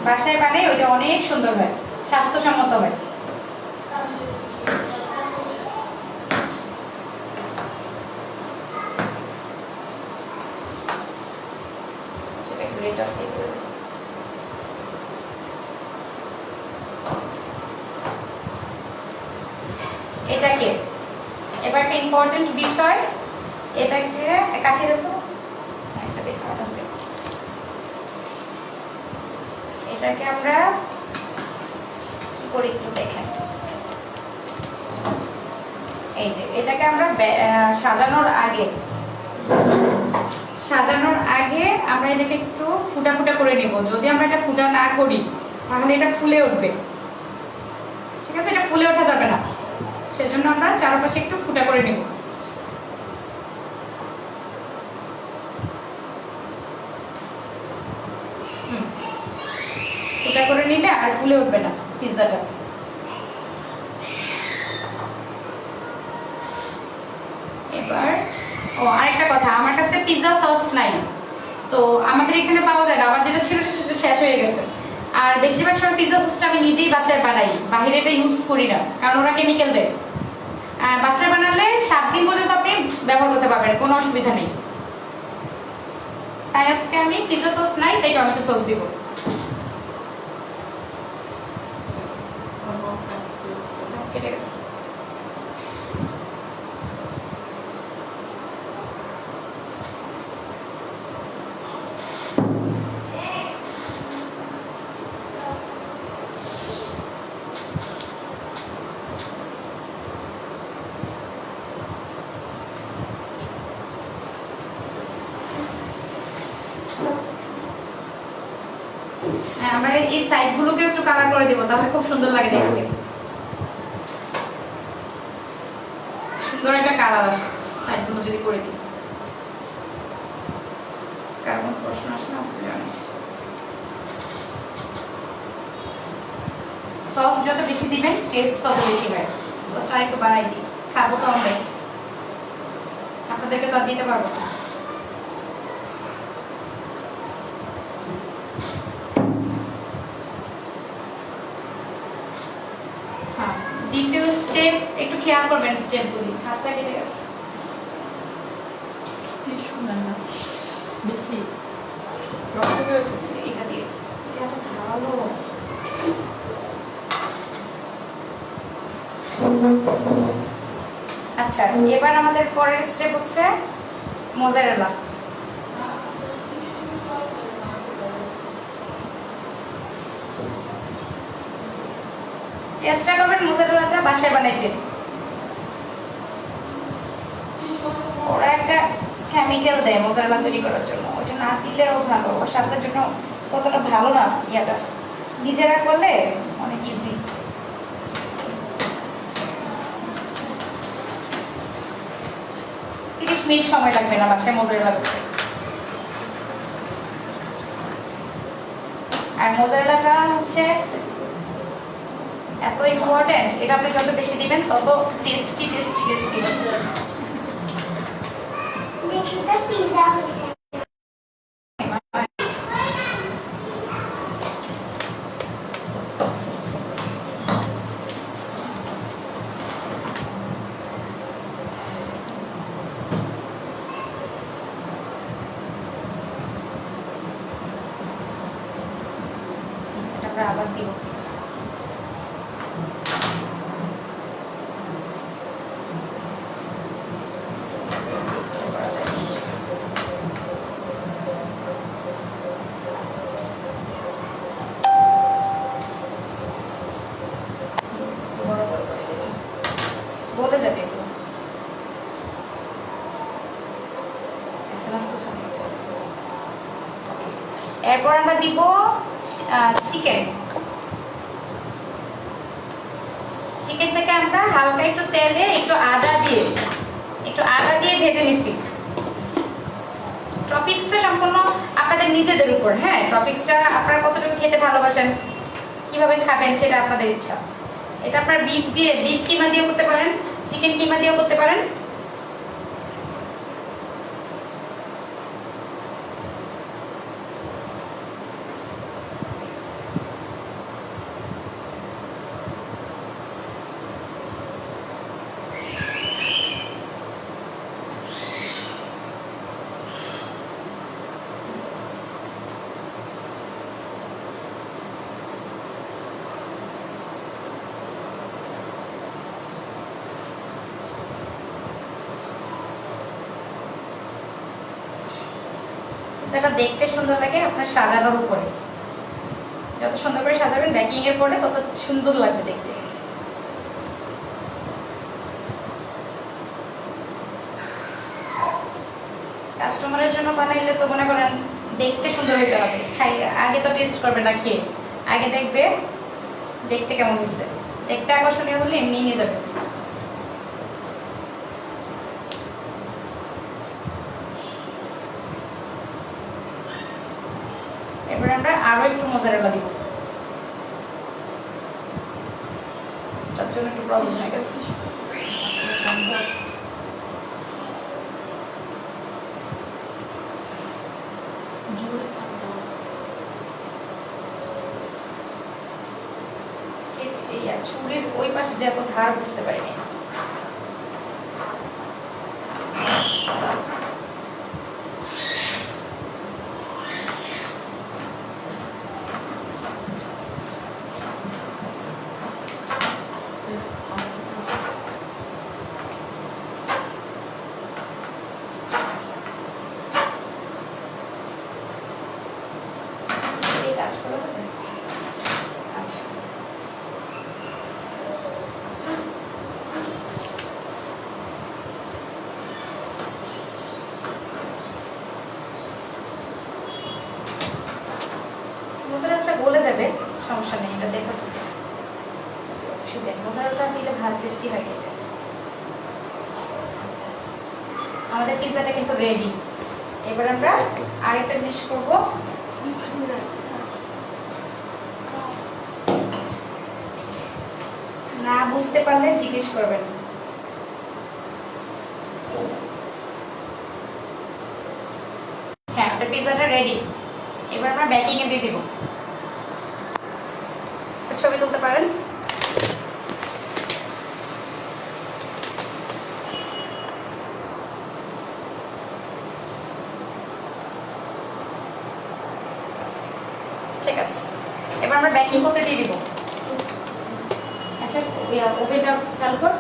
বাসায় বানাই ওইটা অনেক সুন্দর হয়, স্বাস্থ্যসম্মত হয়। সেটা গ্রেটার দিয়ে করে দেব। এটাকে এবার একটা ইম্পর্টেন্ট বিষয়, এটাকে কাছে রাখো, একটা দেখা আসবে। এটাকে আমরা কি করে একটু দেখেন, এই যে এটাকে আমরা সাজানোর আগে আমরা এটাকে একটু ফুটা ফুটা করে নিব। যদি আমরা এটা ফুটা না করি তাহলে এটা ফুলে উঠবে, ঠিক আছে? এটা ফুলে ওঠা যাবে না, সেজন্য আমরা চারপাশে একটু ফুটা করে নিব। ফুটা করে নিলে আর ফুলে উঠবে না পিৎজাটা। এবার আরেকটা কথা, আমার কাছে পিৎজা সস নাই, তো আমাদের এখানে পাওয়া যায় না, আবার যেটা ছিল সেটা শেষ হয়ে গেছে। আর বেশিরভাগ সময় পিৎজা সসটা আমি নিজেই বাসায় বানাই, বাইরে এটা ইউজ করি না, কারণ ওরা কেমিক্যাল দেয়। বাসায় বানালে 7 দিন পর্যন্ত আপনি ব্যবহার করতে পারবেন, কোনো অসুবিধা নেই। তাই আজকে আমি পিৎজা সস নাই, তাই টমেটো সস দিব। কেটে গেছে। আমরা এই সাইড গুলোকে একটু কালার করে দেব, তাহলে খুব সুন্দর লাগে দেখতে, সুন্দর একটা কালার আসে সাইড গুলো যদি করে দিই। কারণ প্রশ্ন আসে না, জানিস সস যত বেশি দিবেন টেস্ট তত বেশি হয়। সসটা একটু বাড়াই দিই, খাবো তো আমরা, আপনাদেরকে তো আর দিতে পারবো না। দ্বিতীয় স্টেপ একটু খেয়াল করবেন, স্টেপগুলি। হাতটা কেটে গেছে, বেশি এটা দিয়ে, এটা এত ধারালো। আচ্ছা, এবার আমাদের পরের স্টেপ হচ্ছে মোজারেলা। চেষ্টা করবেন মোজারেলাটা বাসায় বানাইতে। ওরা একটা কেমিক্যাল দেয় মোজারেলা তৈরি করার জন্য, ওটা না দিলেও ভালো, স্বাস্থ্যের জন্য ততটা ভালো না। ইয়াটা নিজেরা করলে অনেক ইজি। 30 মিনিট সময় লাগবে না বাসায় মোজারেলা করতে। আর মোজারেলাটা হচ্ছে এত ইম্পর্টেন্ট, এটা আপনি যত বেশি দিবেন তত টেস্টি টেস্টি টেস্টি হবে। দেখতে পিৎজা হইছে। এটা আমরা আবার দিব। বলে যাবে এগুলো। এরপর আমরা দিব চিকেন। চিকেনটাকে আমরা হালকা একটু তেলে একটু আদা দিয়ে ভেজে নিছি। টপিক্সটা সম্পূর্ণ আপনাদের নিজেদের উপর। হ্যাঁ, টপিক্সটা আপনারা কতটুকু খেতে ভালোবাসেন, কিভাবে খাবেন সেটা আপনাদের ইচ্ছা। এটা আপনার বিফ কিমা দিয়েও করতে পারেন, চিকেন কিমা দিয়েও করতে পারেন। যেটা দেখতে সুন্দর লাগে আপনার সাজানোর উপরে। যত সুন্দর করে সাজাবেন ব্যাকিং এর পরে তত সুন্দর লাগবে দেখতে। কাস্টমারের জন্য বানাইলে তো মনে করেন দেখতে সুন্দর হইতে হবে। আগে তো টেস্ট করবে না খেয়ে, আগে দেখবে দেখতে কেমন হয়েছে। দেখতে আকর্ষণীয় হলে এমনি নিয়ে যাবে। এবার আমরা আরো একটু মোজারেলা দিব, তার জন্য একটু প্রবলেম হয়ে গেছে। জোরে থাকতে হবে। ছুরির ওই পাশে যে এত ধার বুঝতে পারিনি। এই কাজ করা যাবে? আচ্ছা, মোজারেলাটা গলে যাবে, সমস্যা নেই, এটা দেখা যাবে। মোজারেলাটা দিলে ভালো টেস্টি হয় খেতে। আমাদের পিৎজাটা কিন্তু রেডি। এবার আমরা আরেকটা জিনিস করব। না বুঝতে পারলে জিজ্ঞেস করবেন। হ্যাঁ, আমাদের পিৎজাটা রেডি। এবার আমরা বেকিং এ দিয়ে দিব। ছবি তুলতে পারেন। ঠিক আছে, এবার আমরা বেকিং করতে দিয়ে দিব। আচ্ছা, ওভেনটা চালু কর।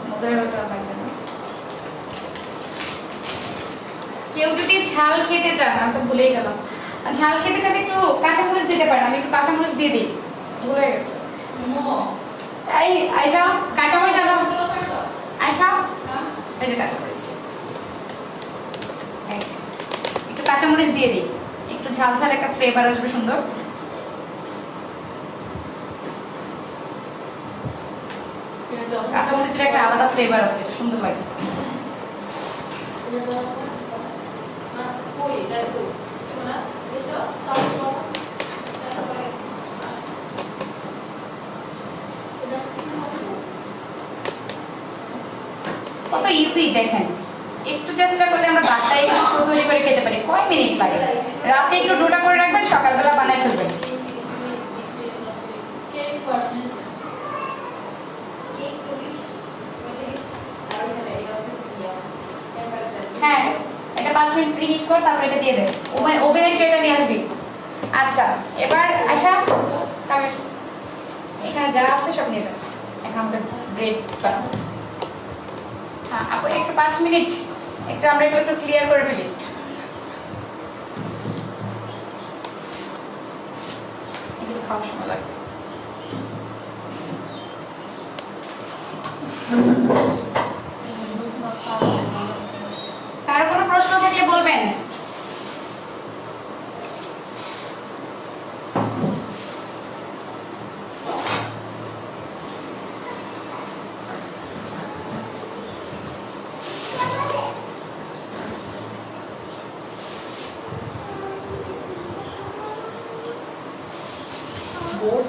মোজারেলাটা লাগবে না। কেউ যদি ঝাল খেতে চান, আমি তো ভুলেই গেলাম, ঝাল খেতে চান একটু কাঁচামরিচ দিতে পারেন। আমি একটু কাঁচামরিচ দিয়ে দিই, ভুলে গেছে। এই আয়শা, কাঁচামরিচ আনো। আয়শা, এই যে কাঁচামরিচ, একটু কাঁচামরিচ দিয়ে দিই, একটু ঝাল ঝাল একটা ফ্লেভার আসবে সুন্দর। কাঁচামরিচের একটা আলাদা ফ্লেভার আছে, এটা সুন্দর লাগে। কত ইজি দেখেন, একটু চেষ্টা করলে আমরা বাসায় তৈরি করে খেতে পারি। কয় মিনিট লাগে? রাতে একটু ডোটা করে রাখবেন, সকালবেলা বানায় ফেলবেন। হ্যাঁ, এটা 5 মিনিট প্রিহিট কর, তারপর এটা দিয়ে দে। ওভেনের ট্রেটা নিয়ে আসবি। আচ্ছা, এবার আয়শা এখানে যা আছে সব নিয়ে যা। এখন আমাদের ব্রেড বানাবো। হ্যাঁ আপু, একটু 5 মিনিট একটু আমরা একটু ক্লিয়ার করে ফেলি। এগুলো খাওয়ার সময় লাগবে। কারো কোনো প্রশ্ন থাকলে বলবেন। বোর্ড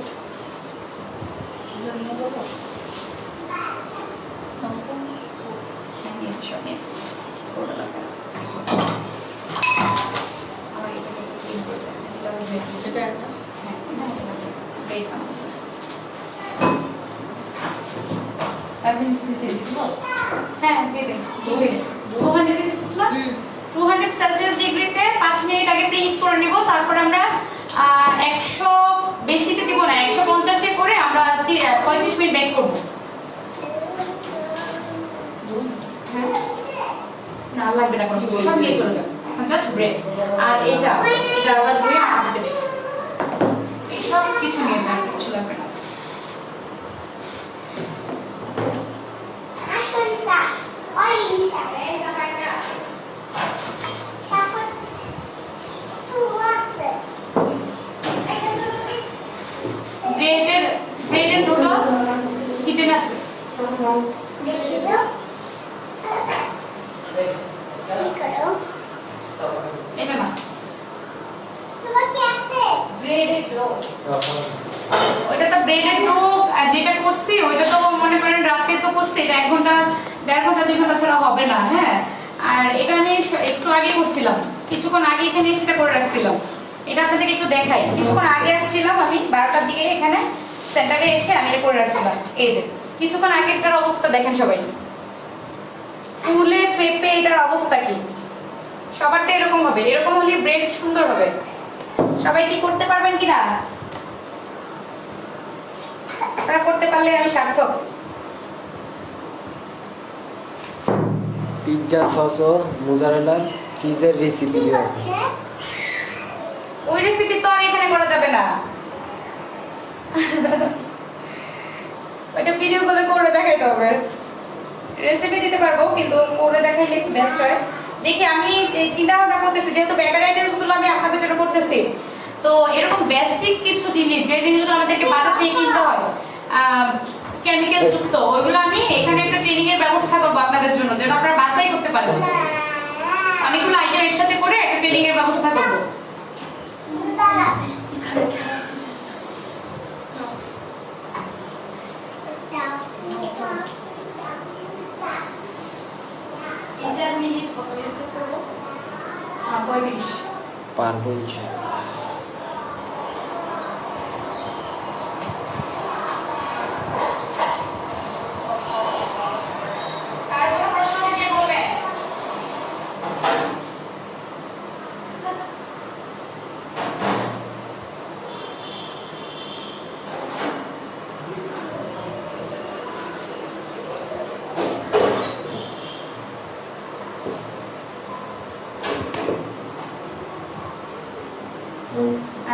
হ্যাঁ দিয়ে দিন। 200 সেলসিয়াস ডিগ্রিতে 5 মিনিট আগে প্রিহিট করে নিব। তারপর আমরা 100 বেশিতে দিব না, 150 এ করে আমরা 35 মিনিট বেক করব। হ্যাঁ আর লাগবে না কোনো কিছু, সব নিয়ে চলে যাবে। জাস্ট ব্রেড আর এটা আবার ধুয়ে হাতে দেবে, সব কিছু নিয়ে যাবে, কিছু লাগবে না। Ascolta, Olisa. ব্রেডের ডোটা কিচেনে আছে। Decido. Piccolo. এটা না, Dove piace? ব্রেডের ডো, ওইটা তো ব্রেডের ডো। আর যেটা করছি ওইটা তো মনে করেন রাতে তো করছি, এটা 1 ঘন্টা 1.5 ঘন্টা 2 ঘন্টা ছাড়া হবে না। হ্যাঁ, আর এটা আমি একটু আগে করছিলাম, কিছুক্ষণ আগে এখানে সেটা করে রাখছিলাম। এটা আপনাদেরকে একটু দেখাই। কিছুক্ষণ আগে আসছিলাম আমি 12টার দিকে, এখানে সেন্টারে এসে আমি এটা করে রাখছিলাম। এই যে কিছুক্ষণ আগেরটার অবস্থা দেখেন সবাই, ফুলে ফেপে এটার অবস্থা কি। সবারটা এরকম হবে, এরকম হলে ব্রেড সুন্দর হবে। সবাই কি করতে পারবেন কিনা? তারা করতে পারলে আমি সার্থক। পিৎজা সস ও মোজারেলা চিজের রেসিপি দিও। C'è? ওই রেসিপি তো আর এখানে করা যাবে না, ওইটা ভিডিও কলে করে দেখাইতে হবে। রেসিপি দিতে পারবো কিন্তু করে দেখাইলে বেস্ট হয়। দেখি আমি চিন্তা ভাবনা করতেছি, যেহেতু বেকার আইটেমস গুলো আমি আপনাদের জন্য করতেছি, তো এরকম বেসিক কিছু জিনিস, যে জিনিসগুলো আমাদেরকে বাজার থেকে কিনতে হয় কেমিক্যাল যুক্ত, ওইগুলো আমি এখানে একটা ট্রেনিং এর ব্যবস্থা করবো আপনাদের জন্য, যেন আপনারা বাসায় করতে পারবেন। অনেকগুলো আইটেম এর সাথে করে একটা ট্রেনিং এর ব্যবস্থা করবো। পিজার মিনিট কত এসে করবো? 35। পারবো ইনশাআল্লাহ।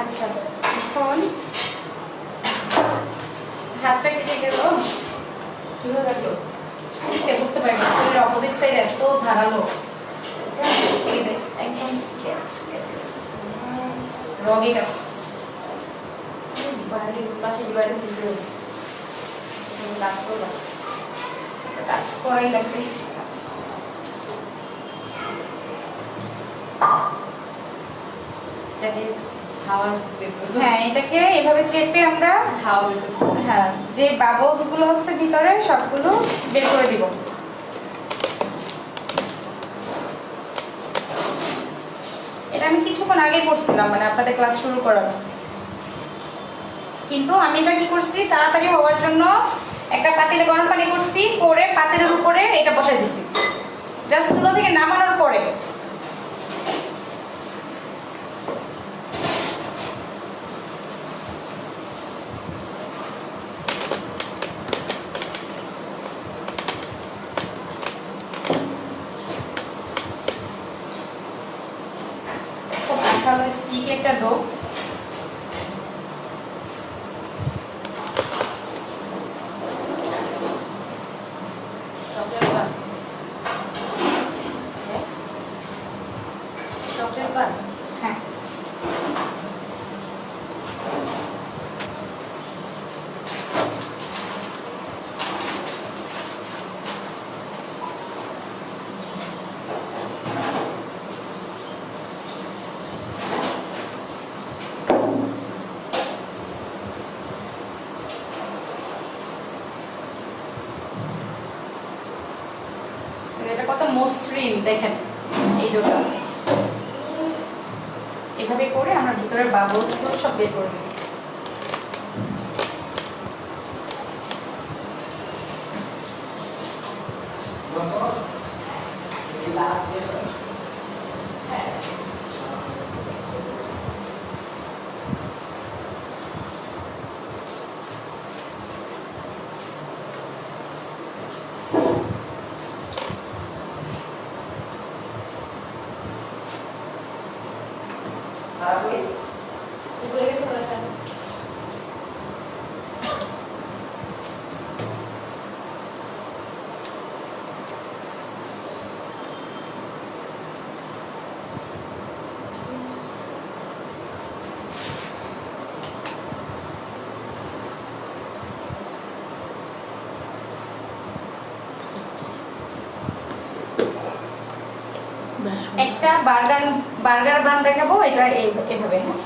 আচ্ছা, এখন হাতটা কেটে গেল, কিভাবে লাগলো বুঝতে পারি না। অপোজিট সাইড এত ধারালো, এটা একদম রগে কাটছে। বাইরে পাশে বাইরে দিতে হবে, কাজ করবা, কাজ করাই লাগবে। আচ্ছা, এটাকে হ্যাঁ, এটাকে এভাবে চেপে আমরা হ্যাঁ যে বাবলস গুলো আছে ভিতরে সবগুলো বের করে দিব। এটা আমি কিছুক্ষণ আগে করছিলাম, মানে আপনাদের ক্লাস শুরু করার, কিন্তু আমি এটা কি করছি তাড়াতাড়ি হওয়ার জন্য একটা পাতিলে গরম পানি করছি, করে পাতিলের উপরে এটা বসাই দিচ্ছি। জাস্ট চুলা থেকে নামানোর পরে স্টিক একটা ডো, হ্যাঁ এটা কত মসৃণ দেখেন এই ডোটা। এভাবে করে আমরা ভিতরের বাবলস গুলো সব বের করে দেব। উপরে গেছে ওটা। ব্যাস একটা বার্গার বান দেখাবো, এটা এইভাবে। হ্যাঁ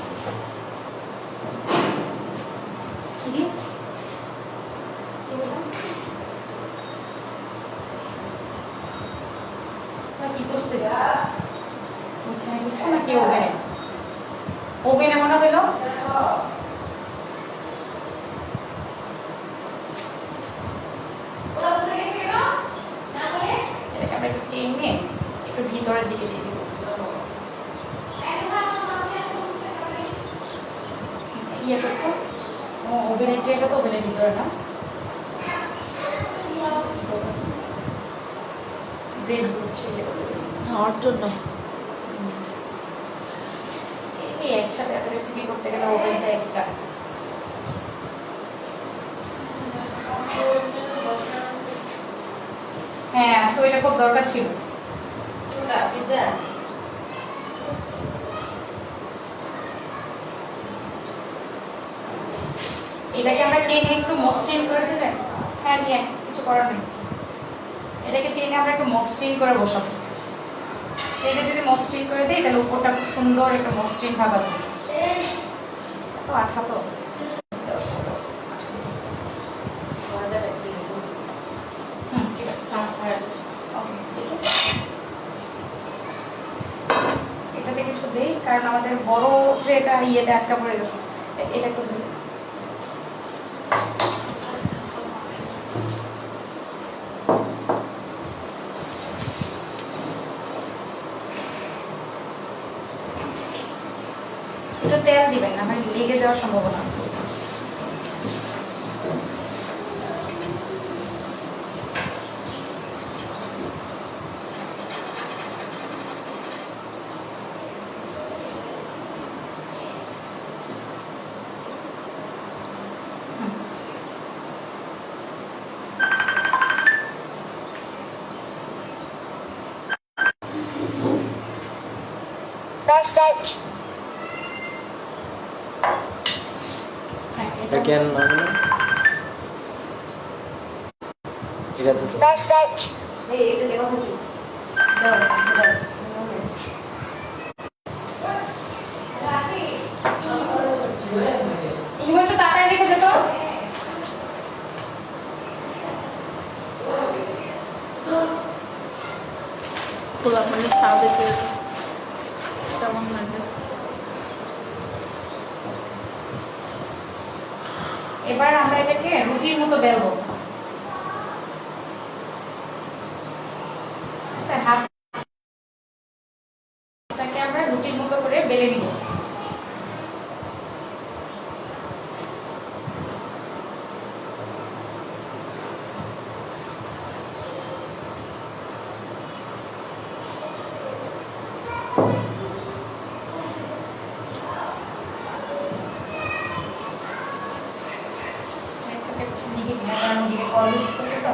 কি বললাম? কি করছে ওখানে কিছু নাকি ওভেনে মনে হইলো এটাকে আমরা একটু টেনে একটু ভিতরের দিকে দিয়ে দিব। ইয়ে করতো ওভেনের ট্রেটা তো ওভেনের ভিতরে না, ব্রেড হচ্ছে খাওয়ার জন্য। এই একসাথে এত রেসিপি করতে গেলে ওভেনটা একটা। হ্যাঁ আজকে ওইটা খুব দরকার ছিল। এটাকে আমরা টেনে একটু মসৃণ করে দিলে, হ্যাঁ নিয়ে কিছু করার নেই, এটাকে টেনে আমরা একটু মসৃণ করে বসাবো। টেনে যদি মসৃণ করে দিই তাহলে উপরটা খুব সুন্দর একটা মসৃণ ভাব আসবে। এত আঠা তো ঠিক আছে। ওকে এটাতে কিছু দেই কারণ আমাদের বড় ট্রেটা ইয়েতে আটকা পড়ে গেছে, এটা করে দিই। একটু তেল দিবেন না, মানে লেগে যাওয়ার সম্ভাবনা আছে। হ্যাঁ, এটা কেন মানে এটা তো এটা দেখো তো দাও দাও হিমন্ত তাড়াতাড়ি রেখে যেত। খোলা মানে সাদে কেমন লাগে। এবার আমরা এটাকে রুটির মতো বেলবো। আচ্ছা হাতটাকে আমরা রুটির মতো করে বেলে নিব। দিকে কিনা কারণ ওদিকে কল করছে তো।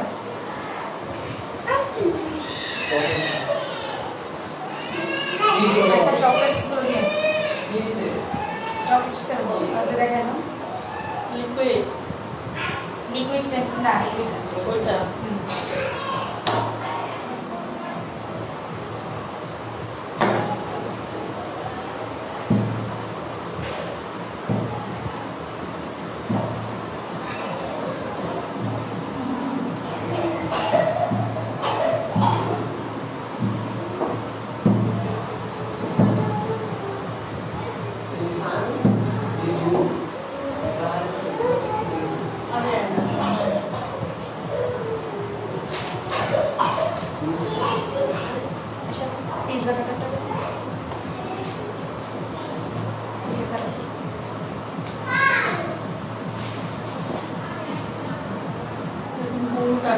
আচ্ছা চকলেটস গুলো নিয়ে চকলেটস আচ্ছা দেখেন লিকুইড লিকুইড না ওইটা পিজ্জা কাটাটা পিজ্জা মোটা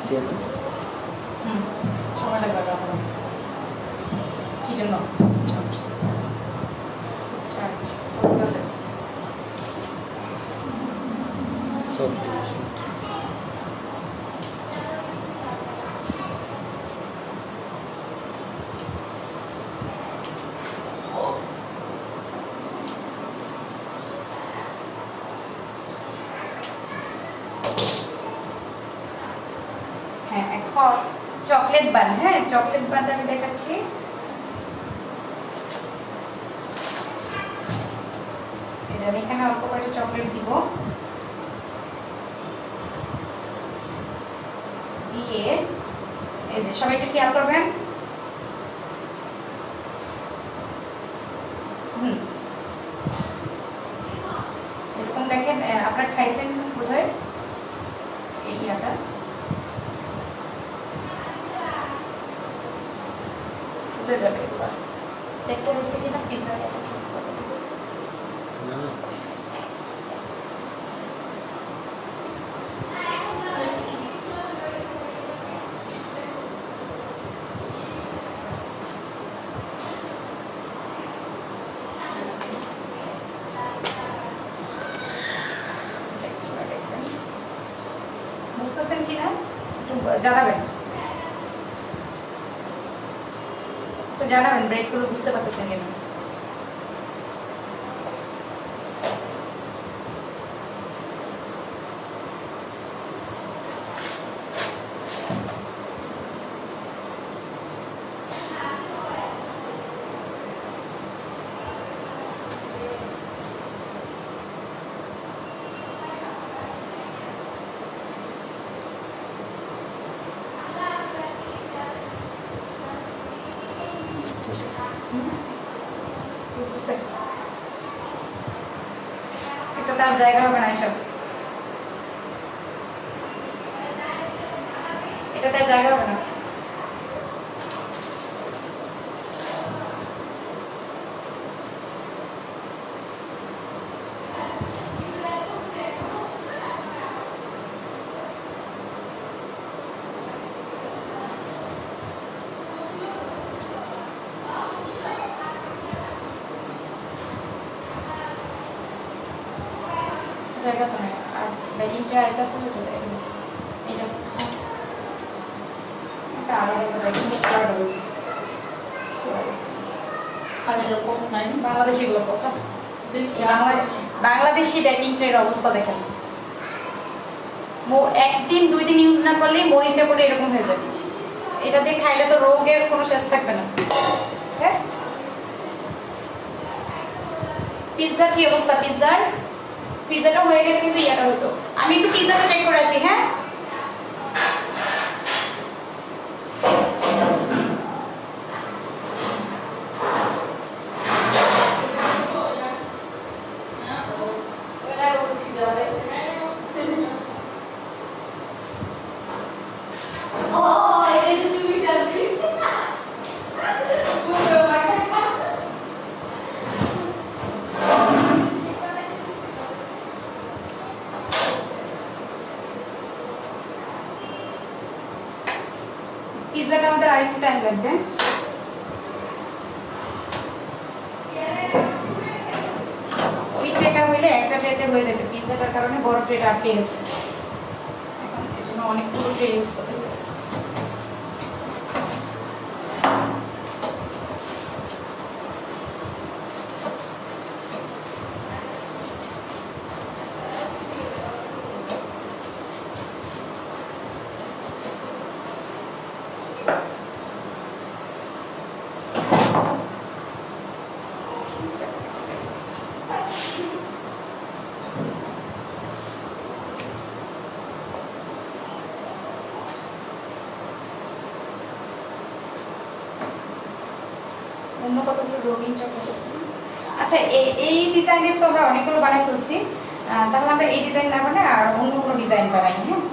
দিয়ে না সময় লাগবে আরো। কি জন্য চার্জ কত আছে? 34 হ্যাঁ এখন চকলেট বান, হ্যাঁ চকলেট বানটা আমি দেখাচ্ছি। এই যে আমি এখানে অল্প কয়েকটা চকলেট দিব, দিয়ে এই যে সবাই একটু খেয়াল করবেন। এরকম দেখেন, আপনারা খাইছেন বোধহয় এই ইয়াটা, ফুটে যাবে এবার। দেখতে হয়েছে কিনা পিজ্জা এটা না বুঝতেছেন কিনা একটু জানাবেন, একটু জানাবেন ব্রেডগুলো বুঝতে পারতেছেন কিনা। বুঝতেছি বুঝতেছেন? এটা তার জায়গা হবে না, এসব এটা তার জায়গা হবে না। জায়গা তো নেই, আর বেডিং চেয়ার এটা ছিল তো এটা একটা আলাদা বেডিং চেয়ার রয়েছে। আর এরকম নাই। বাংলাদেশি গুলো পচা, বাংলাদেশি বেকিং ট্রের অবস্থা দেখেন, একদিন দুই দিন ইউজ না করলেই মরিচা করে এরকম হয়ে যাবে। এটা দিয়ে খাইলে তো রোগের কোনো শেষ থাকবে না। হ্যাঁ, পিৎজার কি অবস্থা? পিৎজাটা হয়ে গেলে কিন্তু ইয়াটা হতো। আমি একটু পিৎজাটা চেক করে আসি। হ্যাঁ, পিৎজাটা আমাদের আরেকটু টাইম লাগবে। ওই ট্রেটা হইলে একটা ট্রেতে হয়ে যাবে, পিৎজাটার কারণে বড় ট্রেটা আটকে গেছে। এখন এর জন্য অনেকগুলো ট্রে ইউজ করতে হয়েছে। অন্য কতগুলো রঙিন চকলেট আছে। আচ্ছা, এই ডিজাইনের তো আমরা অনেকগুলো বানাই ফেলছি, তাহলে আমরা এই ডিজাইন না বানাই আর অন্য কোনো ডিজাইন বানাই। হ্যাঁ,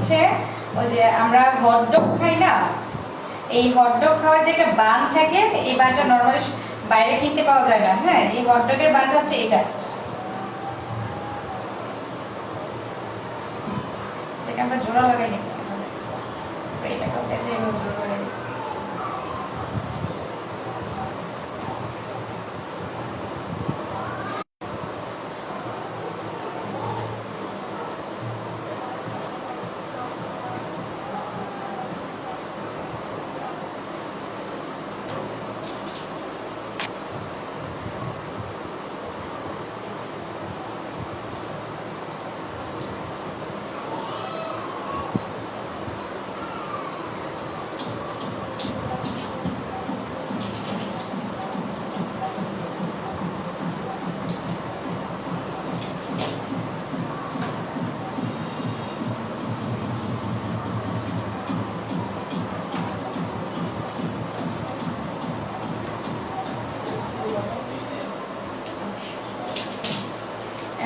হচ্ছে ওই যে আমরা হটডগ খাই না, এই হটডগ খাওয়ার যে একটা বান থাকে, এই বানটা নরমালি বাইরে কিনতে পাওয়া যায় না। হ্যাঁ, এই হটডগের বানটা হচ্ছে এটা। এটাকে আমরা জোড়া লাগাই নিই, এটাকে পেঁচে জোড়া লাগাই নিই।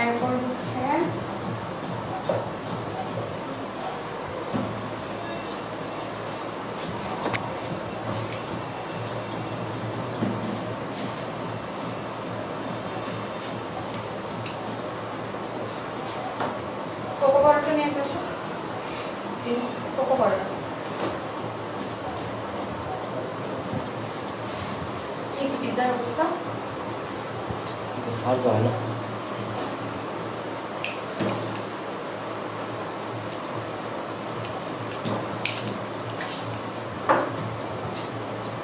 এরপর হচ্ছে কোকো পাউডারটা নিয়ে আসো, কোকো পাউডার। এই পিৎজার অবস্থা সার হয় না।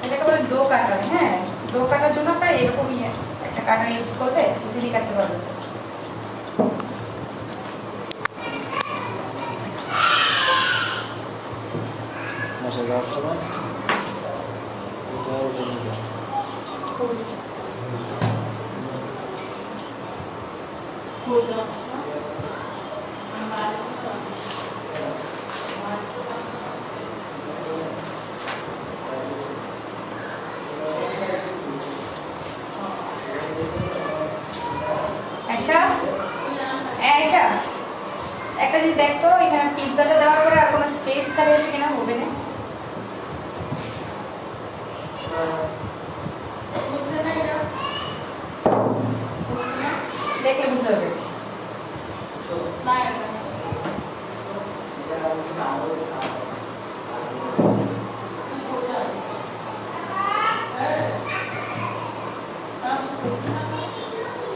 এটাকে বলে ডো কাটার। হ্যাঁ, ডো কাটার জন্য আপনারা এরকমই একটা কাটার ইউজ করলে ইজিলি কাটতে পারবেন। বাসায় যাওয়ার সময় এটাও বলে দেয়। একটা জিনিস দেখতো, এখানে পিৎজাটা দেওয়ার পরে আর কোনো স্পেস খালি আছে কিনা হবে না। দেখলে বুঝতে হবে।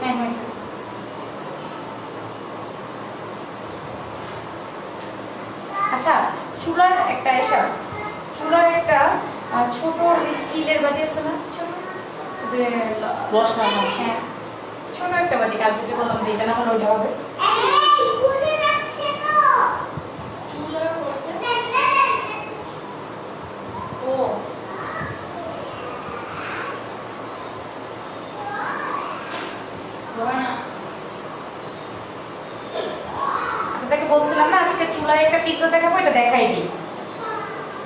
হ্যাঁ হয়েছে। আচ্ছা, চুলার একটা ছোট স্টিলের বাটি আছে না, ছোট যে বসানো। হ্যাঁ, ছোট একটা বাটি। কালকে যে বললাম যে এটা না হলে ওইটা হবে। আপনাকে বলছিলাম না আজকে চুলায় একটা পিৎজা দেখাবো, এটা দেখাই দিই।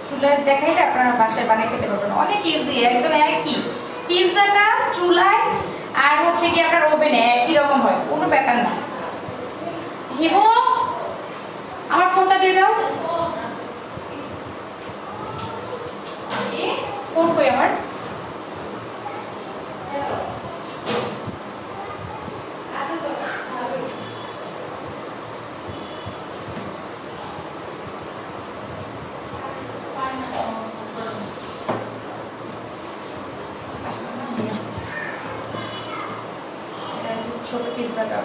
চুলায় দেখাইলে আপনারা বাসায় বানিয়ে খেতে পারবেন, অনেক ইজি, একদম একই। পিৎজাটা চুলায় আর হচ্ছে কি আপনার ওভেনে একই রকম হয়, কোনো ব্যাপার না। হিমো, আমার ফোনটা দিয়ে দাও। ফোন কই আমার? ছোট পিৎজাটা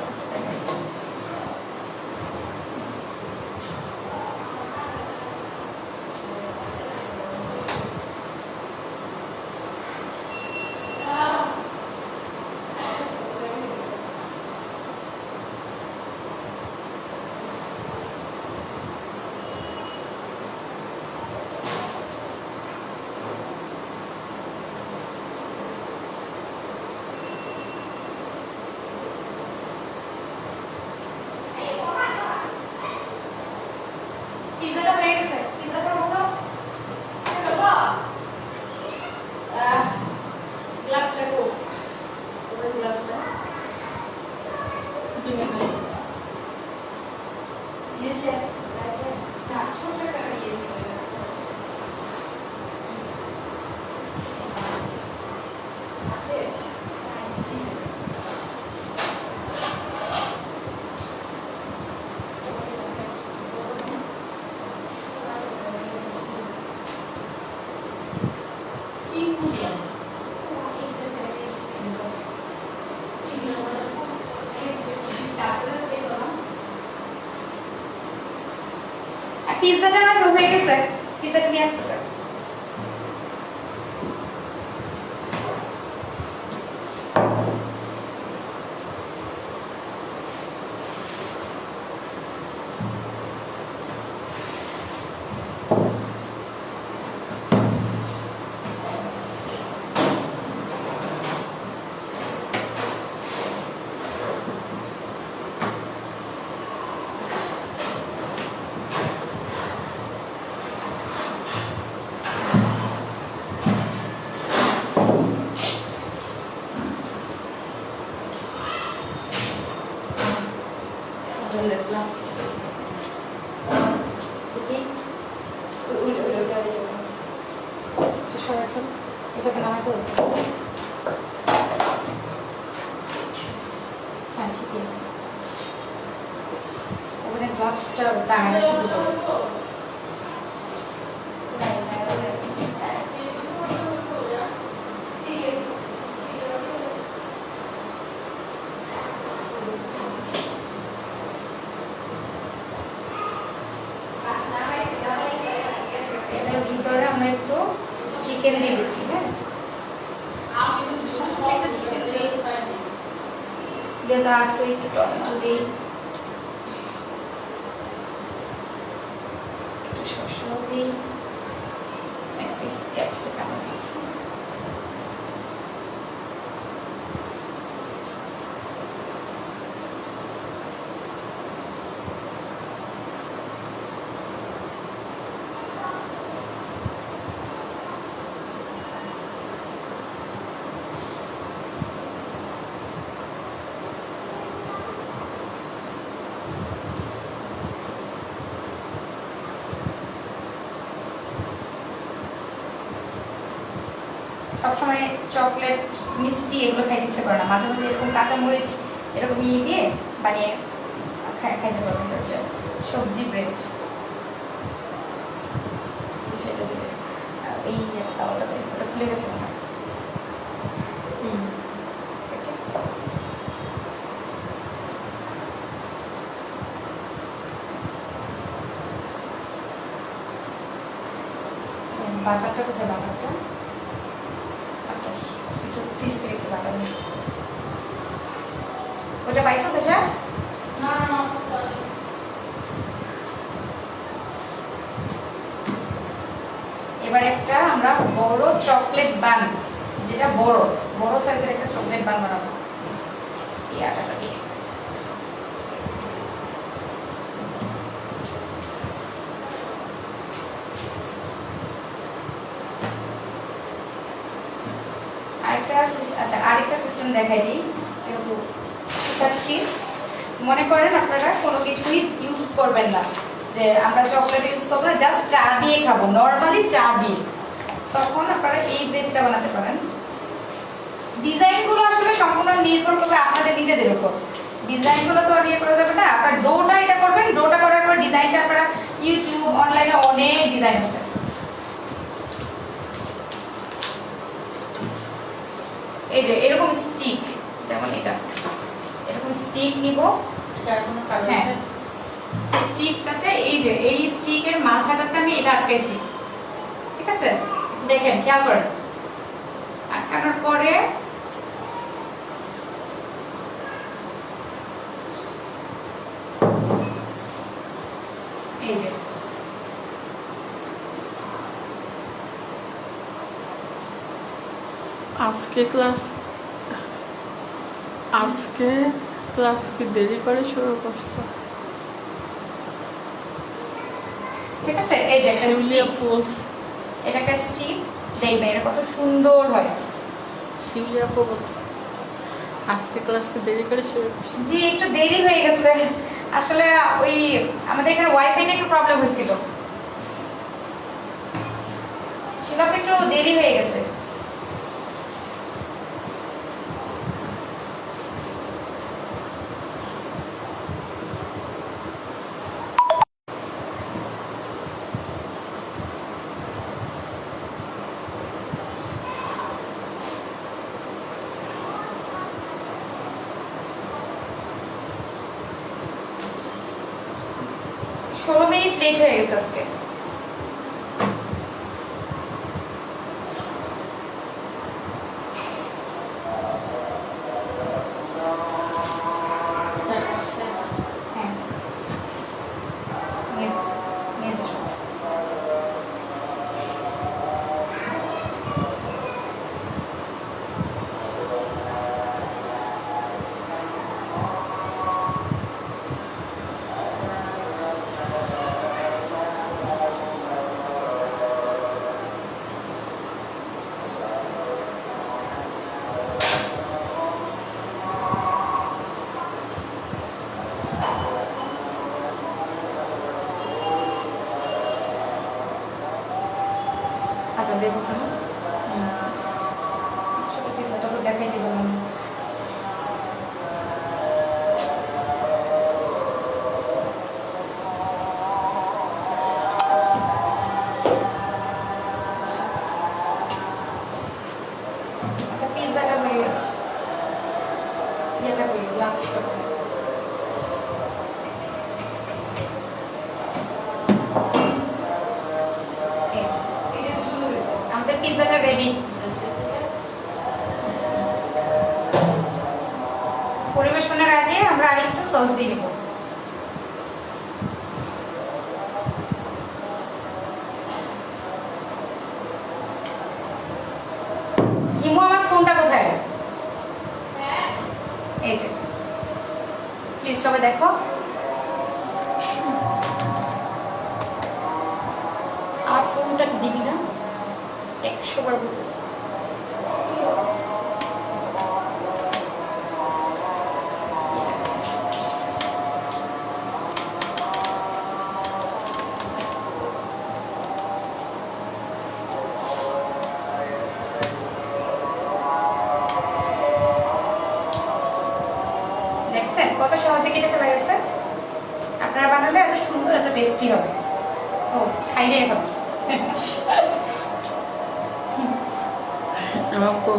পিৎজাটা হয়ে গেছে, পিৎজাটা নিয়ে আসতেছে। এটাকে নামাই তো হ্যাঁ ঠিক আছে। ওখানে গ্লাভসটা টাঙানো আছে দুটো। এটার ভিতরে আমরা একটু চিকেন দিয়ে দিচ্ছি, হ্যাঁ একটা চিকেন দিই, যেটা আছে একটু টমেটো দিই, একটু শসা দিই, এক পিস ক্যাপসিকাম দিই। সবসময় চকলেট মিষ্টি এগুলো খাইতে ইচ্ছে করে না, মাঝে মাঝে এরকম কাঁচামরিচ এরকম ইয়ে দিয়ে বানিয়ে খাইতে পারবেন। হচ্ছে সবজি ব্রেড, সেটা যে এই তাওয়াটাতে ওটা ফুলে গেছে না। বাটারটা কোথায়? বাটারটা একটু ফ্রিজ থেকে একটু বাটার নিই। ওটা পাইছো সেটা? এবার একটা আমরা বড় চকলেট বান, যেটা বড় বড় সাইজের একটা চকলেট বান বানাবো এই আটাটা দিয়ে। আরেকটা সিস্টেম দেখাই দিই, যেহেতু শিখাচ্ছি। মনে করেন আপনারা কোনো কিছুই ইউজ করবেন না, যে আমরা চকলেট ইউজ করবো না, জাস্ট চা দিয়ে খাবো, নর্মালি চা দিয়ে, তখন আপনারা এই ব্রেডটা বানাতে পারেন। ডিজাইনগুলো আসলে সম্পূর্ণ নির্ভর করবে আপনাদের নিজেদের উপর। ডিজাইনগুলো তো আর ইয়ে করা যাবে না। আপনার ডোটা এটা করবেন, ডোটা করার পর ডিজাইনটা আপনারা ইউটিউব অনলাইনে অনেক ডিজাইন আছে। এই যে এরকম স্টিক, যেমন এটা এরকম স্টিক নিব। হ্যাঁ, স্টিকটাতে এই যে এই স্টিকের মাথাটাতে আমি এটা আটকাইছি, ঠিক আছে? দেখেন, খেয়াল করেন, আটকানোর পরে এই যে আজকে ক্লাস কি দেরি করে শুরু করছো? ঠিক আছে, এই যে একটা শিউলিয়া স্টিক, পোলস, এটা একটা স্টিক, দেখবেন এটা কত সুন্দর হয়। শিউলিয়া পোলস আজকে ক্লাস কি দেরি করে শুরু করছো? জি, একটু দেরি হয়ে গেছে আসলে। ওই আমাদের এখানে ওয়াইফাই নিয়ে একটু প্রবলেম হয়েছিল, সেটা একটু দেরি হয়ে গেছে। 16 মিনিট লেট হয়ে গেছে আজকে। হ্যাঁ নিয়ে যাও, নিয়ে যাও সব। আচ্ছা দেখেছেন ছোট পিজাটা তো দেখাই দিব না। আচ্ছা পিজাটা হয়ে গেছে, ইয়েটা করি গ্লাভসটা করি। আমাদের পিজাটা রেডি। পরিবেশনের আগে আমরা আরেকটু সস দিয়ে নেব। হিমু আমার ফোনটা কোথায়? এই যে প্লিজ সবাই দেখো। আমার ফোনটা দিবি না? 100 বার বলতেছি। দেখছেন কত সহজে কেটে ফেলা গেছে? আপনারা বানালে এত সুন্দর এত টেস্টি হবে। ও খাই রে এখন। আমাকে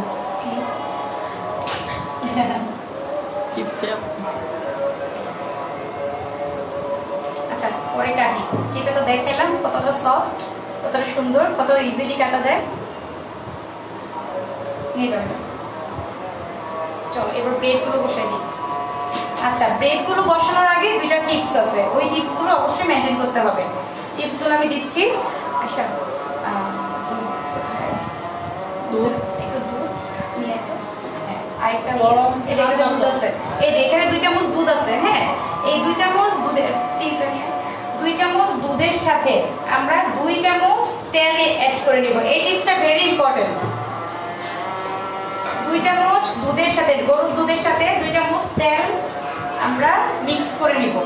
চিপতে আচ্ছা পরে কাটি। এটা তো দেখাইলাম কতটা সফট, কতটা সুন্দর, কত ইজিলি কাটা যায়। নিয়ে যাও এটা। চলো এবার ব্রেডগুলো বসাই দিই। আচ্ছা ব্রেডগুলো বসানোর আগে দুইটা টিপস আছে, ওই টিপসগুলো অবশ্যই মেনটেন করতে হবে। টিপসগুলো আমি দিচ্ছি। আচ্ছা দুধ একটু দুধ নিয়ে একটা, হ্যাঁ আরেকটা গরম, এই যে এখানে দুধ আছে, এই যে এখানে 2 চামচ দুধ আছে। হ্যাঁ এই 2 চামচ দুধের, তিনটা নিয়ে 2 চামচ দুধের সাথে আমরা 2 চামচ তেল অ্যাড করে নিব। এই টিপসটা ভেরি ইম্পর্টেন্ট। 2 চামচ দুধের সাথে, গরুর দুধের সাথে 2 চামচ তেল আমরা মিক্স করে নিব।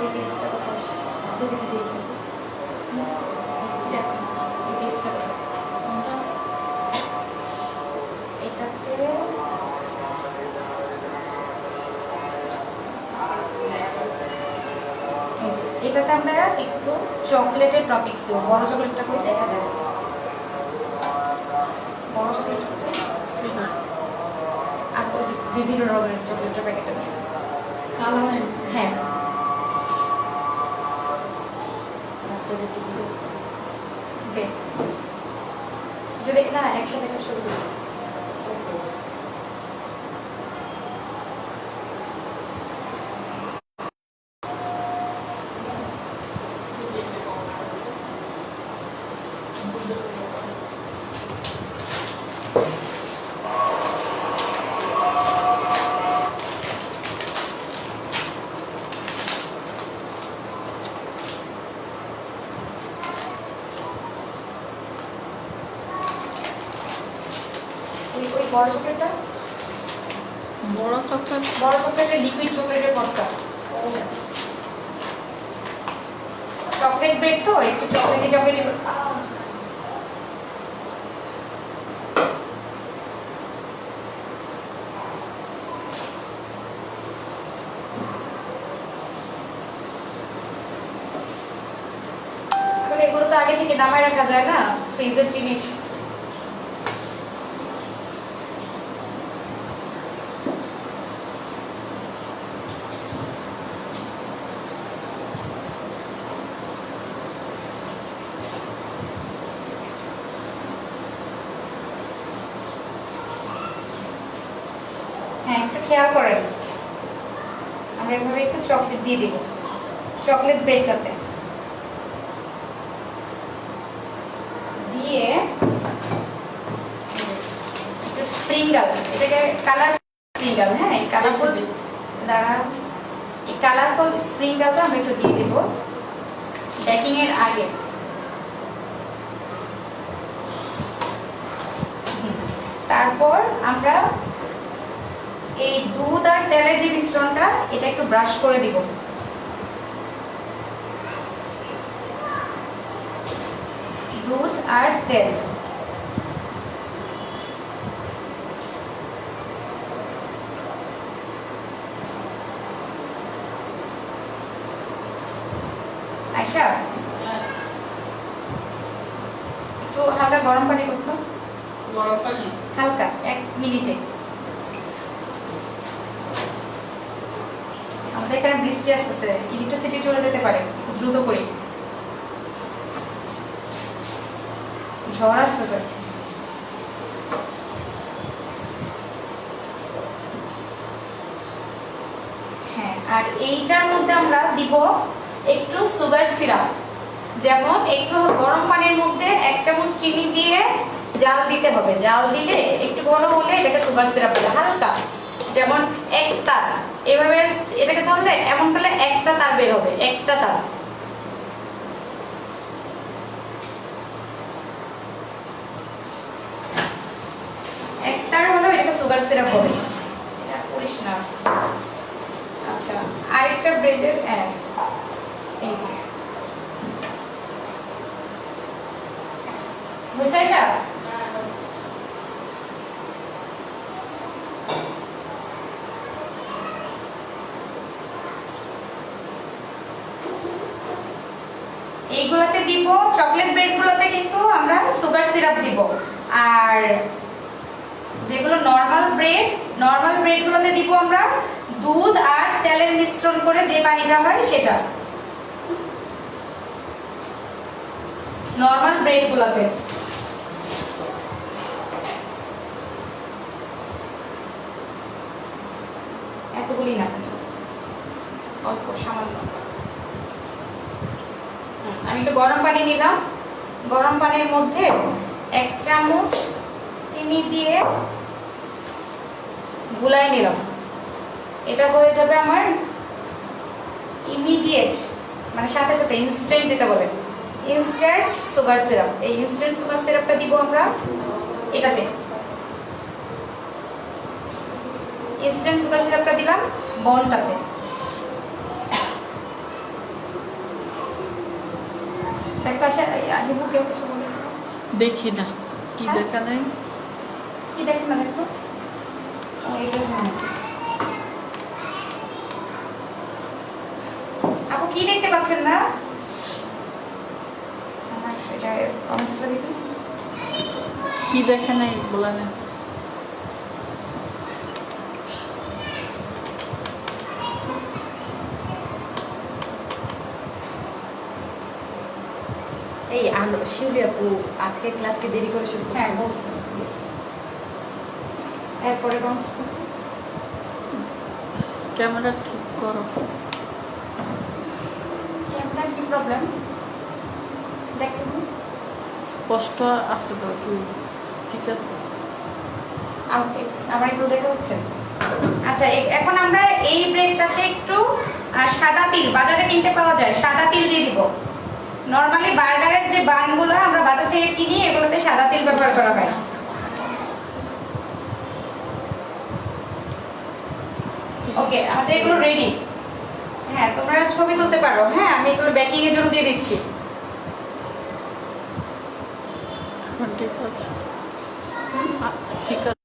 ওই পিসটা কথা সেদিকে দিয়ে দেবো। এই পিসটা কথা এটাতে এটাতে আমরা একটু চকলেটের টপিক্স দেবো। বড় চকলেটটা করে দেখা যায়, বড় চকলেট আর ওই যে বিভিন্ন রকমের চকলেটের প্যাকেটটা নিয়ে হ্যাঁ যদি না একসাথে একটা ছবি দিই। ওই বড় চকলেটটা, বড় চকলেট বড় চকলেটের লিকুইড চকলেটের বস্তা, চকলেট ব্রেড তো একটু চকলেটি চকলেটি এগুলো তো আগে আগে থেকে নামায় রাখা যায় না ফ্রিজের জিনিস। হ্যাঁ, একটু খেয়াল করেন, আমরা এভাবে একটু চকলেট দিয়ে দিব চকলেট ব্রেডটাতে দিয়ে একটু স্প্রিঙ্গল, এটাকে কালার স্প্রিঙ্গল, হ্যাঁ এই কালারফুল দ্বারা এই কালারফুল স্প্রিঙ্গলটা আমরা একটু দিয়ে দিব বেকিং এর আগে। তারপর আমরা এই দুধ আর তেলের যে মিশ্রণটা এটা একটু ব্রাশ করে দিব। দুধ আর তেল আয়শা একটু হালকা গরম পানি করতো, গরম পানি হালকা 1 মিনিটে। আমাদের এখানে বৃষ্টি আসতেছে, ইলেকট্রিসিটি চলে যেতে পারে, দ্রুত করি, ঝড় আসতেছে। হ্যাঁ, আর এইটার মধ্যে আমরা দিব একটু সুগার সিরাপ, যেমন একটু গরম পানির মধ্যে 1 চামচ চিনি দিয়ে জাল দিতে হবে, জাল দিলে একটু ঘন হলে এটাকে সুগার সিরাপ বলে, হালকা, যেমন 1 তার, এভাবে এটাকে ধরলে এমন করলে 1টা তার বের হবে, 1টা তার। একটার হলো এটাকে সুগার সিরাপ বলে, এটা করিস না। আচ্ছা, আরেকটা ব্রেডের এই যে হয়েছে আয়শা? এইগুলোতে দিব, চকলেট ব্রেড গুলোতে কিন্তু আমরা সুগার সিরাপ দিব, আর যেগুলো নরমাল ব্রেড গুলোতে দিব আমরা দুধ আর তেলের মিশ্রণ করে যে পানিটা হয় সেটা, নরমাল ব্রেড গুলোতে। এতগুলি না, অল্প সামান্য। আমি একটু গরম পানি নিলাম, গরম পানির মধ্যে 1 চামচ চিনি দিয়ে গুলাই নিলাম। এটা হয়ে যাবে আমার ইমিডিয়েট, মানে সাথে সাথে ইনস্ট্যান্ট, যেটা বলে ইনস্ট্যান্ট সুগার সিরাপ। এই ইনস্ট্যান্ট সুগার সিরাপটা দিব আমরা এটাতে, ইনস্ট্যান্ট সুগার সিরাপটা দিলাম বলটাতে। দেখো আশা আহিবু কেউ কিছু বলে দেখি না, কি হ্যাঁ? দেখা নাই, কি দেখেন না, দেখো এইটা আপু কি দেখতে পাচ্ছেন না? আমার এটা অনেস্টলি দেখি কি দেখা নাই বলা না। এই আলো শিউলি আপু আজকে ক্লাসকে দেরি করে শুরু হ্যাঁ বলছি, এরপরে ক্যামেরা ঠিক করো। ক্যামেরার কি প্রবলেম দেখুন, স্পষ্ট আছে তো, কি ঠিক আছে? আমার একটু দেখা হচ্ছে। আচ্ছা, এখন আমরা এই ব্রেডটাতে একটু সাদা তিল, বাজারে কিনতে পাওয়া যায়, সাদা তিল দিয়ে দিব। নরমালি বার্গারের যে বানগুলো আমরা বাজার থেকে কিনি, এগুলোতে সাদা তিল ব্যবহার করা হয়। ওকে, আমাদের এগুলো রেডি। হ্যাঁ, তোমরা ছবি তুলতে পারো। হ্যাঁ, আমি এগুলো বেকিং এর জন্য দিয়ে দিচ্ছি। এখন ঠিক আছে, ঠিক আছে।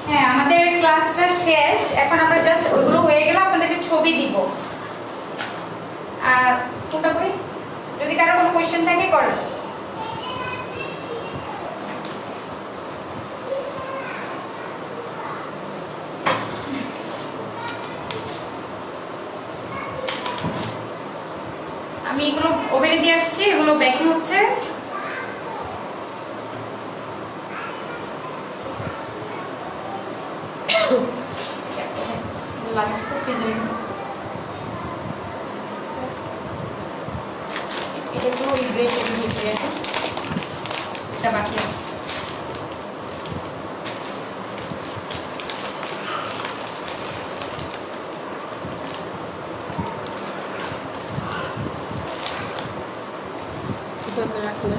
হ্যাঁ, আমাদের ক্লাসটা শেষ। এখন আমরা জাস্ট ওইগুলো হয়ে গেলে আপনাদেরকে ছবি দিব। আর কোনটা কই, যদি কারো কোনো কোশ্চেন থাকে করেন। আমি এগুলো ওভেনে দিয়ে আসছি, এগুলো বেকিং হচ্ছে। এটা একটু ওই ব্রেক এটা বাকি আছে। কিভাবে রাখলে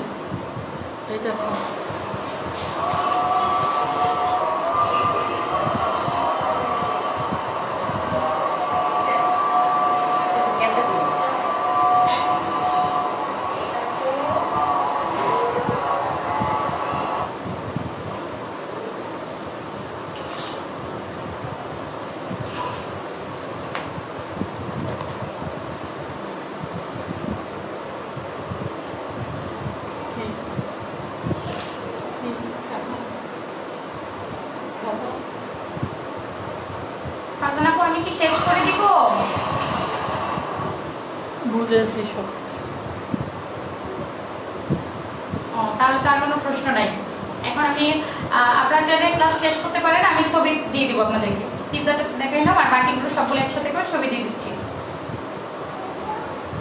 এইটা তো ফারজানা আপু, আমি কি শেষ করে দিব? বুঝেছি সব। তাহলে তার কোনো প্রশ্ন নাই। এখন আমি আপনারা চাইলে ক্লাস শেষ করতে পারেন, আমি ছবি দিয়ে দিব আপনাদেরকে। পিৎজাটা দেখাইলাম আর বাকিগুলো সবগুলো একসাথে করে ছবি দিয়ে দিচ্ছি।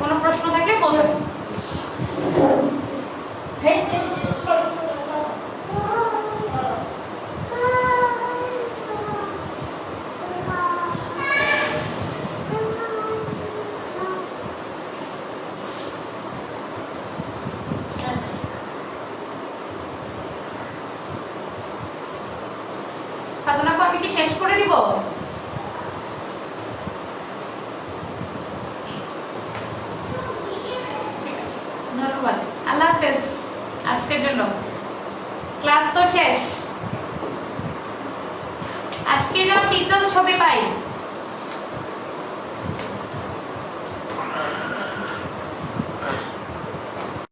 কোনো প্রশ্ন থাকলে বলবেন। ফারজানা আপু, আমি কি শেষ করে দিব? ধন্যবাদ, আল্লাহ হাফেজ আজকের জন্য। ক্লাস তো শেষ। আজকে যেন পিৎজার ছবি পাই।